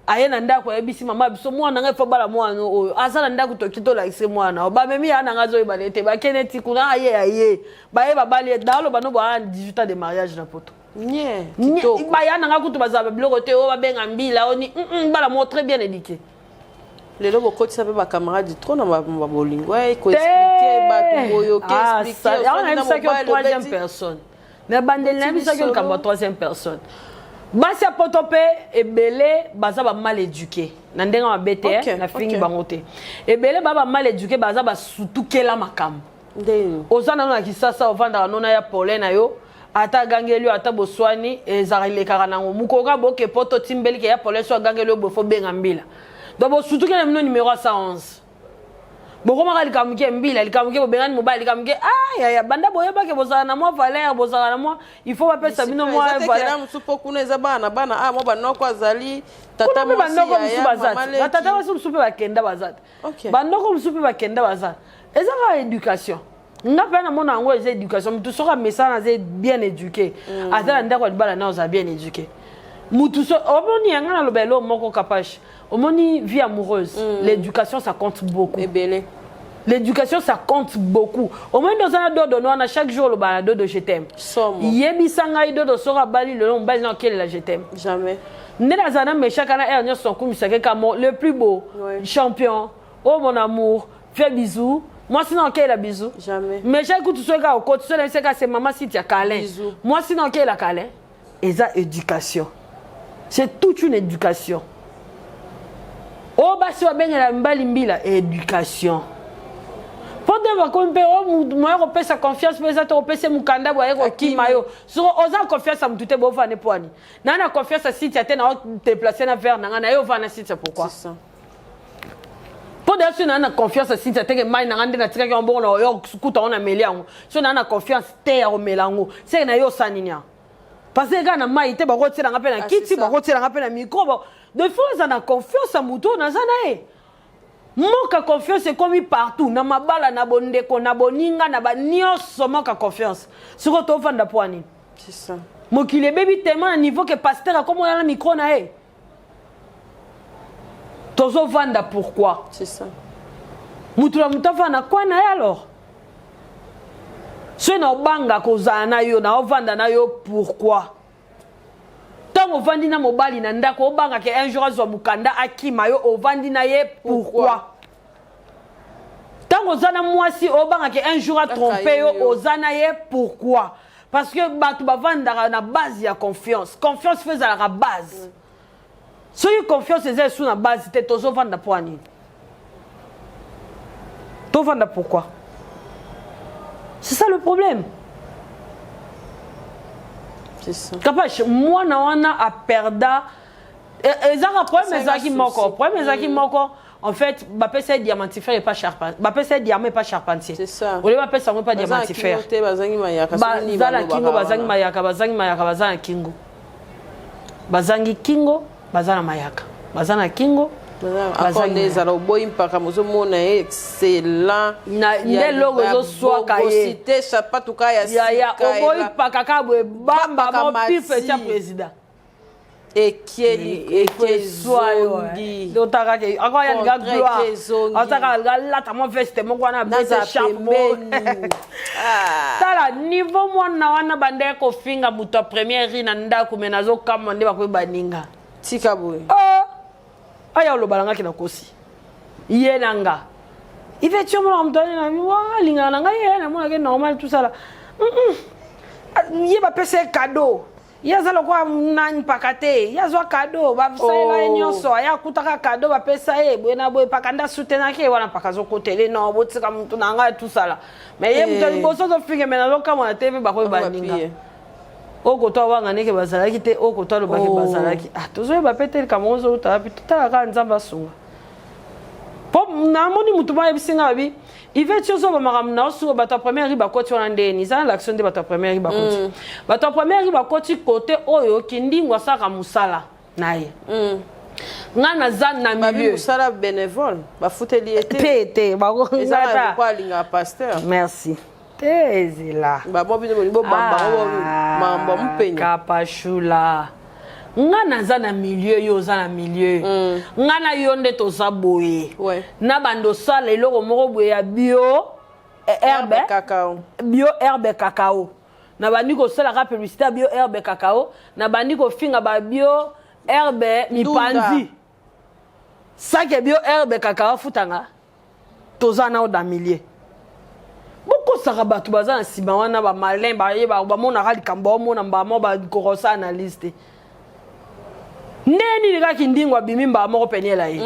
ayena ndako yebisi mama biso mwana nga fo bala mwana oyo azala ndako tokito la ise mwana ba memi ana nga zo ibalete ba keneti kuna aye ba ye babali dalo bano ba 18 ans de mariage na poto nie kitoko ba yana nga kutu bazaba biloko te o ba benga mbila oni bala mo très bien éduqué Les lobes côté ça peut pas camarade du trop dans ma bolingo et ko expliquer ba to boyo expliquer on a ça que troisième personne na bandel na ça que comme troisième personne basi potope ebele baza ba mal éduqué na ndenga ma bete na fingi bangote ebele ba mal éduqué baza ba sutukela makam ozana na kisasa ovanda nona ya polé na yo ata gangeli ata boswani ezarile karanango mukoka boke poto timbeli ke ya polé so gangeli bofo benga mbila donc surtout que le numéro 111 boko maka likamuke mbila likamuke bobengani mobile likamuke ya banda boyeba ke bozala na moi valeur bozala na moi il faut pas ça bino moi valeur musupo kuna eza bana mo banoko azali tata mo banoko musupo bazati tata musupo bakenda bazati banoko musupo bakenda bazati eza ka éducation nga pe na mona ngo eza éducation mutu soka mesana eza bien éduqué azala ndako libala na oza bien éduqué mutu so omoni yanga na lobelo moko kapache omoni vie amoureuse l'éducation ça compte beaucoup l'éducation ça compte beaucoup au moins dans un dodo no na chaque jour le balado de je t'aime yebisanga idodo sora bali le long bali na quel la je t'aime jamais ne la zana me chaque année ernio son coup misake kamo le plus beau champion oh mon amour fais bisous moi sinon quel la bisous jamais mais chaque coup tu sois au côté seul c'est que c'est maman si tu as câlin moi sinon quel la câlin et ça éducation c'est toute une éducation. Oh, bah, si on a bien la éducation. Pendant que on peut sa confiance, mais ça, on peut se mukanda, qui mayo. Sur osant confiance à m'touter, bon, va ne poigner. Nana confiance à si tu as te placer à faire, nana, yo, va na si c'est pourquoi. C'est ça. Pendant que nana confiance à si tu as te maille, nana, na tika qui on bon, yo, kuta on a mêlé, si nana confiance, terre au mélango, c'est na yo saninia. Parce que quand on a maïté, bah, on a appelé un kiti, bah, on a appelé un micro, de fois, on a confiance à mouton, on a zanaé. Manque confiance, c'est comme partout. Na mabala, na bondeko, na boninga, na ba nyonso manque confiance. Sur auto vanda poani. C'est ça. Mon qu'il est baby tellement à niveau que pasteur a comme on a le micro na e. Tozo vanda pourquoi? C'est ça. Moutoula moutafa na quoi na alors? Ce na banga kozana na yo na vanda na yo pourquoi? Tant ovandi na mobali na ndako obanga ke un jour azwa mukanda akima yo ovandi na ye pourquoi? Tant ozana mwasi obanga ke un jour a trompé yo ozana ye pourquoi? Parce que batu bavanda na base ya confiance. Confiance fait la base. Si confiance est sur la base, c'est tozo vanda poani. To vanda pourquoi? C'est ça le problème. C'est ça. Capache, moi, na a perda. Et ça, le problème, c'est qui moko. Le problème, c'est qui moko. En fait, ma PC diamantifère et pas charpentier. Ma PC diamant et pas charpentier. C'est ça. Ou les ma PC pas diamantifère. Bazala kingo, bazangi mayaka, bazangi mayaka, bazana kingo. Bazangi kingo, bazana mayaka. Bazana kingo. Encore des aroboy mpaka mozomona excellent. Na nde logo zo soa kaye. Cité chapatou kaya sika. Ya oboy mpaka kabwe bamba mo pife tia président. Ekieli ekezongi. Dotaka ke encore ya nga gloire. Otaka la ta mo veste mo kwana bese chapeau. Tala niveau mwana wana bande ko finga muto première na ndako menazo kama nde bakwe baninga. Tika boy. Aya lo balanga kina kosi yenanga ife tchomo na mtoni na wa linga nanga yena mona ke normal tout ça là yeba pese cadeau yaza lo kwa nani pakate yazwa cadeau ba saela nyonso ya kutaka cadeau ba pesa e bwena boy pakanda soutenir ke wana pakazo kotele no botsika mtu nanga tout ça là mais ye mtoni boso zo finge mena lo kama na TV ba ko baninga oko to wanga neke bazalaki te oko to lo baki bazalaki tozo ba petel kamozo ta pitala ka nzamba sunga pop na moni mutu ba bisinga bi ive tiozo ba maramna su ba ta première riba koti wana ndeni za l'action de ba ta première riba koti ba ta première riba koti côté oyo kindingwa saka musala naye ngana za na milieu musala bénévole ba futeli été ba ko ngata kwa linga pasteur merci Tezila. Babo bino bo bamba mamba mpenya. Kapashula. Ngana za na milieu yo za na milieu. Ngana yonde to za boye. Ouais. Na bando sala eloko moko boye ya bio herbe cacao. Bio herbe cacao. Na bandi ko sala ka publicité bio herbe cacao, na bandi ko finga ba bio herbe mipanzi. Ça qui est bien herbe kaka futanga. Tozana au damilier. Beaucoup saraba tu bazan siba wana ba malin ba yeba ba mona rali kamba mona ba mo ba korosa analyste. Neni nga kindingwa bimimba mo penela yi.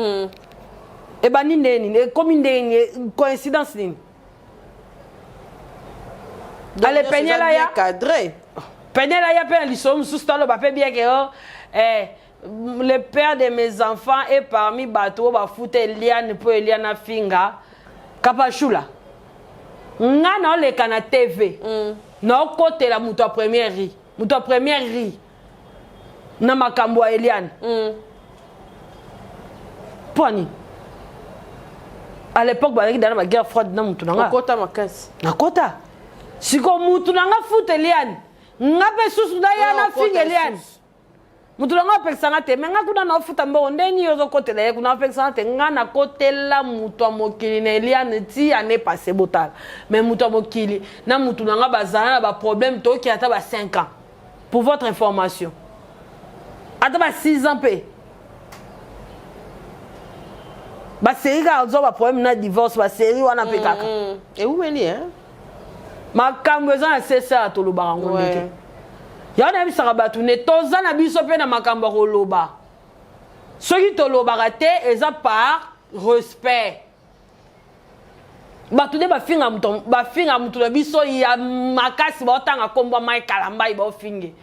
E ba ni neni comme une coïncidence ni. Ale penela ya cadré. Penela ya pe lisom sustalo ba pe bien que le père de mes enfants est parmi bateau ba foute Eliane pour Eliana finga kapachula. Nga na le kana TV. Na côté la muto première ri. Muto première ri. Na makambo ya Eliane. Poni. À l'époque ba dans la guerre froide na muto nga. Kota makasi. Na kota. Siko mutu nga foute Eliane. Nga pe susu da ya na finga Eliane. Mutu nga pekisanga te menga kuna na futa mbo ndeni yozo kote la kuna pekisanga te nga na kote la mutu amokili na Eliane ti ane passé botal mais mutu amokili na mutu nga bazana na ba problème to ki ata ba 5 ans pour votre information ata ba 6 ans pe ba série ka zo ba problème na divorce ba série wana pe kaka et où meni hein ma kambeza na sesa to lo barango ndeke ya na bisaka batu ne toza na biso pe na makambo ko loba soki to loba raté eza par respect batu de ba finga mutu na biso ya makasi ba otanga kombo mai kalamba ba finge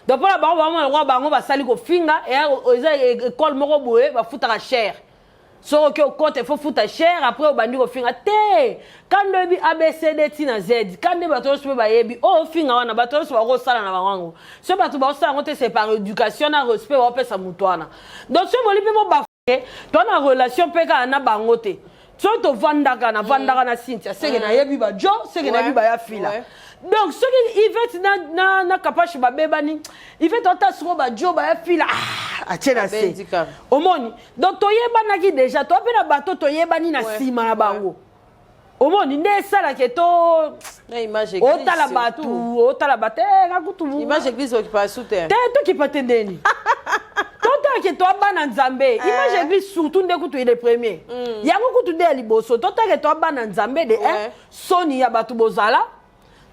donc pour la bango ba sali ko finga et eza école moko boye ba futaka cher so que au compte faut foutre cher après au bandi ko finga te quand debi ABCD tina Z quand de bato so ba yebi o finga wana bato so ba ko sala na bango so bato ba sala ngote c'est par éducation na respect ba pesa mutwana donc so boli pe bo ba to na relation pe ka na bango te so to vandaka na Cynthia seke na yebi ba jo seke na yebi ba ya fila donc ce qui Yvette na kapashi ba bebani Yvette ota soko ba jo ba ya fila atena se omoni donc to yebana ki déjà to pe na bato to yebani na sima na bango omoni nde sala ke to na image église ota la batu nga kutu image église qui passe sous terre to ki patendeni Tota ke to bana nzambe image église surtout nde kutu ile premier yango kutu de liboso tota ke to bana nzambe de soni ya batu bozala.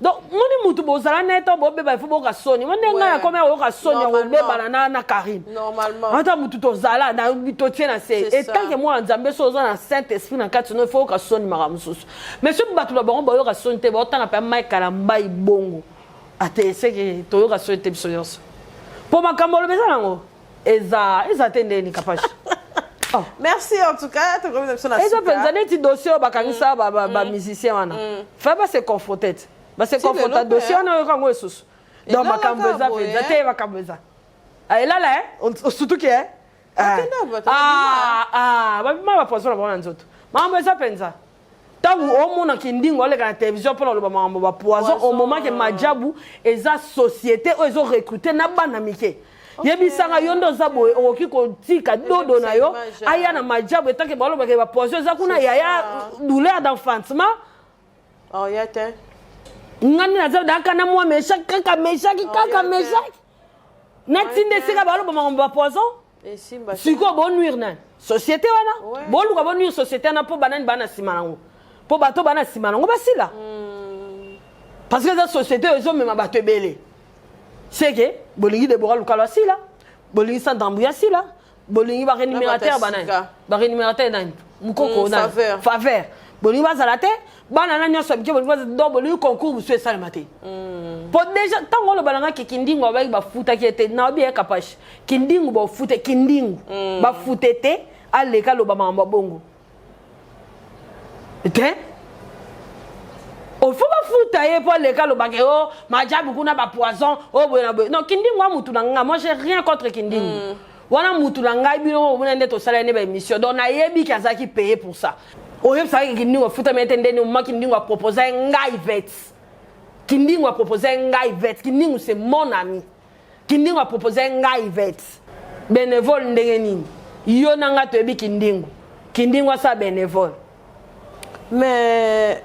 Donc, moni mutu bozala neto bo beba ifo boka soni. Moni nga ya kome oka soni ya beba na Karine. Normalement. Ata mutu to zala na to tiena se. Et tant que moi nzambe so za na Saint-Esprit na kati no ifo oka soni maramususu. Mais ce batu la bango ba yoka soni te ba otanga pa mai kalamba ibongo. Ate se ke to yoka soni te biso nyonso. Po makambo lo beza nango. Eza tende ni kapashi. Oh. Merci en tout cas. Et ça pensa neti dossier bakangisa ba musicien wana. Fa ba se confronter. Bah c'est confrontant dossier on a quand esusu dans makambeza peza te makambeza ah là surtout que ba ma poisson la bona nzoto makambeza penza tangu omona kindingo ole kana télévision pour le mambo ba poison au moment que majabu eza société ezo recruter na bana mike yebisanga yondo zabo okoki kotika dodo na yo aya na majabu etake balo ba poison eza kuna ya douleur d'enfantement oh yate ngani na zaba kana mo mesha kaka na tinde sika ba lo ba poison et simba siko bon nuire na société wana bon luka bon nuire société na po banani bana simanango po bato bana simanango basila parce que la société ezo mema bato ebele c'est que bolingi de bora luka sila bolingi sa dambuya sila bolingi ba rémunérateur nani mukoko na faveur bolingi bazala te bana na nyoso bike bolingi concours busu esalema te po déjà ntango oloba nanga ke kindingo abaki bafutaki ete na obi ekapashi kindingo bafute kindingo bafute te aleka aloba makambo bongo te ofo bafuta ye po aleka alobake o majabu kuna bapoison o boye na boye non kindingo a mutu na nga moi j'ai rien contre kindingo wana mutu na ngai bino omona nde tosala ne ba émission donc nayebi ki azaki payer pour ça oyeb sa kindingo futa mete ndeni o maki kindingo a proposer ngai vet kindingo a proposer ngai vet kindingo c'est mon ami kindingo a proposer ngai vet bénévole ndenge nini yo nanga toyebi kindingo sa bénévole mais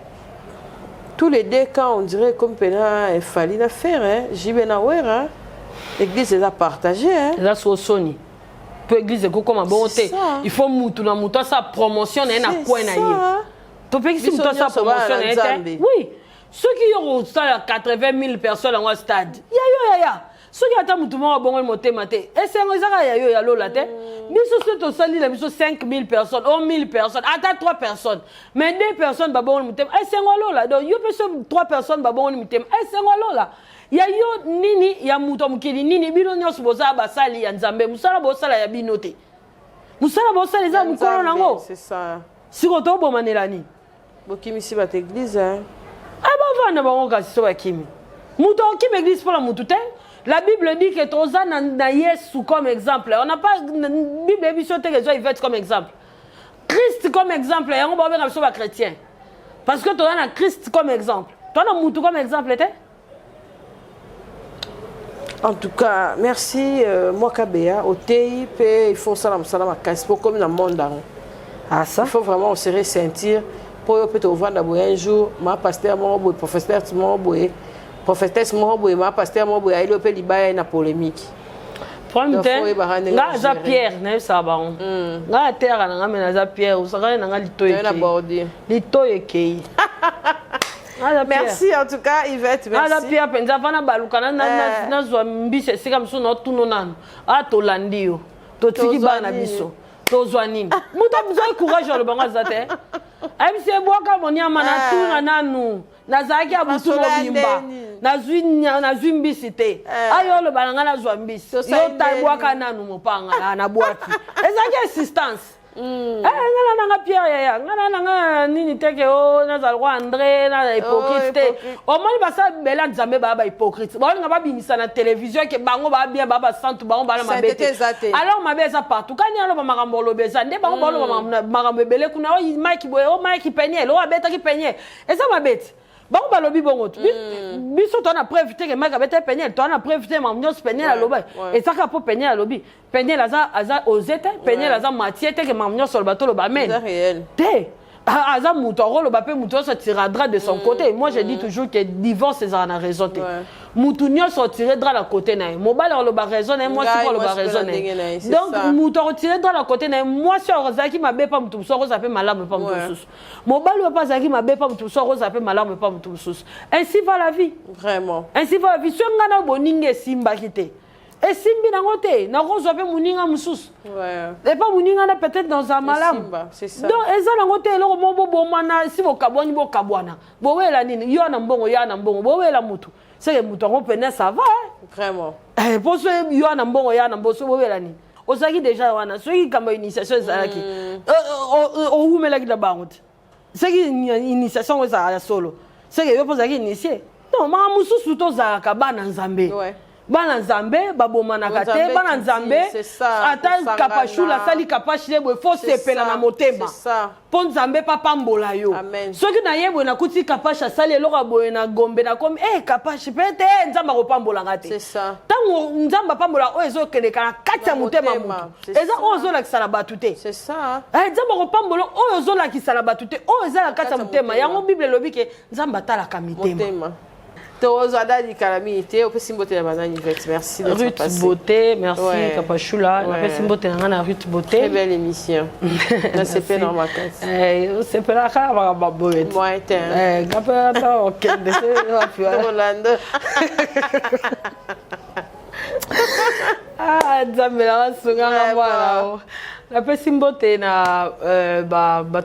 tous les deux cas on dirait comme pena il fallait la faire hein jibena wera l'église est à partager hein là so soni peu église comme bon thé. Il faut moutou na moutou sa promotion na point na yé. Tu peux si moutou sa promotion na oui. Ceux qui ont 80 000 personnes dans le stade. Ya. Ceux qui attendent moutou mo bon moté maté. Et c'est ngozaka ya yo ya lo la té. Biso c'est au sali la biso 5 000 personnes, 1 000 personnes, attends 3 personnes. Mais 2 personnes ba bon moté. Et c'est ngolo là. Donc yo peut 3 personnes ba bon moté. Et c'est ngolo là. Ya yo nini ya muto mukili nini bino nyos boza basali ya nzambe musala bosala ya binote musala bosala za mukolo nango c'est ça siko to bomanela ni bokimi si bat église hein aba vana bango kasi so bakimi muto okimi église pour la mutu te. La Bible dit que toza na Yesu comme exemple. On n'a pas Bible émission te que il veut être comme exemple. Christ comme exemple et on va bien sur chrétien. Parce que toza na Christ comme exemple. Toi na mutu comme exemple te. En tout cas, merci moi Kabea au TI il faut ça la casse pour comme dans le monde ah ça il faut vraiment se ressentir pour peut ouvrir d'abord un jour ma pasteur mon boy professeur mon boy ma pasteur mon boy il peut libérer na polémique problème te nga za Pierre na ça ba on nga terre na nga za Pierre usaka na nga litoye kei. Merci en tout cas Yvette, merci. Ala Pierre penza vana baluka na zwa mbise sika mso na tunu nanu. A to landio. To tiki bana biso. To zwa nini. Muta mzo courage le banga zate. Ai se boka monyama na tuna nanu. Na zaki abutu mobimba. Na zwi mbisi te. Ayo le balanga na zwa mbisi. Yo tai boka nanu mopanga na boaki. Ezaki assistance. Ngana nga Pierre ya ngana nga nini teke o na za roi André na hypocrite o moni basa bela nzambe ba hypocrite ba nga ba bimisa na télévision ke bango ba bien ba santu bango ba na mabete alors mabeza partout quand y a lo makambo lo beza nde bango ba lo makambo bele kuna o Mike boy o Mike penye lo abeta ki penye eza mabete bango ba lobi bongo tu biso to na preuve te ke Mike abeta penye to na preuve te mamnyo penye la loba et ça ka po penye la lobi penye la za aza ozete penye la za matie te ke mamnyo sur le bateau lo ba men c'est réel te aza muto rolo ba pe muto se tirera de son côté moi je dis toujours que divorce c'est en raison te mutu nyo sortirait de la côté na mobile lo ba raison na moi si lo ba raison donc mutu retirer de la côté na moi si ozaki mabe pa mutu so roza pe malamu pa mutu susu mobile pa zaki mabe pa mutu so roza pe malamu pa mutu susu ainsi va la vie vraiment ainsi va la vie so ngana boninge simba kite et simbi na ngote na rozo pe muninga mususu et pas muninga na peut-être dans un malamu c'est ça donc eza na ngote lo mo bo mana si bo kaboni bo kabwana bo wela nini yo na mbongo bo wela mutu c'est que mutu on pene ça va vraiment pour ce yo na mbongo ya na mboso bo wela nini ozaki déjà wana so ki kamba initiation ezalaki o umela ki da bangote c'est que initiation eza solo c'est que yo pozaki initier non ma mususu to za ka bana nzambe bana nzambe babomanaka te bana nzambe ata kapashula sali kapashile boye fo sepela na motema po nzambe papambola yo soki na ye boye nakuti kapasha sali eloko boye na gombe na komi kapashi pe te nzambe akopambolanga te ntango nzambe apambola oyo ezokeleka na kati ya motema mutu eza oyo ozolakisa na bato te nzambe akopambola oyo ozolakisa na bato te oyo eza na kati ya motema yango bible elobi ke nzambe atalaka mitema Tozada di calamité, au petit beauté la banane Yvette, merci de Ruth passer. Beauté, merci Kapachula, la petit beauté na Ruth Beauté. Très belle émission. Na CP normal. C'est pas la cara va baboet. Moi était. Gapa OK, Rolando. Nzambe la sunganga bwana. La petit beauté na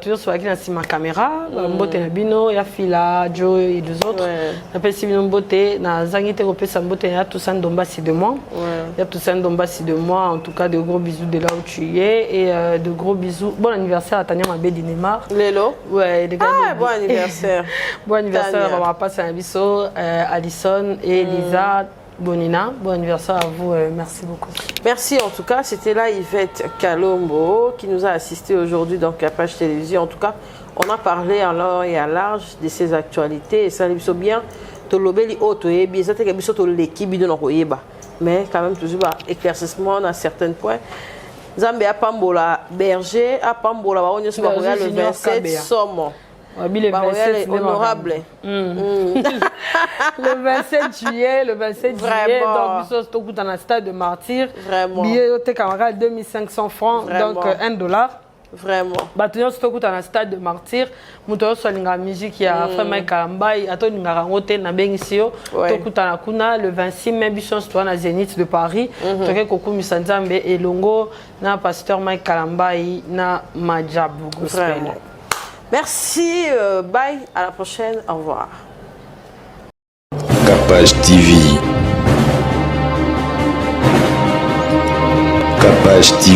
toujours sur la sima caméra, beauté na bino ya fila Joe et deux autres. La petit beauté na zangite kopesa beauté ya tout ça Ndombasi de moi. Il y a tout ça Ndombasi de moi en tout cas de gros bisous de là où tu es et de gros bisous. Bon anniversaire à Tania Mabé Dinemar. Lélo. Ouais, les gars. Bon anniversaire. Bon anniversaire on va passer un bisou Alison et Lisa. Bonina, bon anniversaire à vous, merci beaucoup. Merci en tout cas, c'était là Yvette Kalombo qui nous a assisté aujourd'hui dans la page télévision. En tout cas, on a parlé à long et à large de ces actualités et ça nous bien. Mais quand même toujours éclaircissement dans certains points. Zambé a Pambola berger, a Pambola on le 27 somme. le 27 honorable. Le 27 juillet, donc nous sommes dans le stade de Martyr. Vraiment. Billet au camarade 2500 francs, donc $1. Vraiment. Batuño stoku dans le stade de Martyr, muto so linga musique ya frère Mike Kalambai, ato linga rangote na bengisio, tokutana kuna le 26 mai biso sto na Zénith de Paris, toke koku misanzambe elongo na pasteur Mike Kalambai na Majabu Gospel. Merci, bye, à la prochaine, au revoir. Capage TV. Capage TV.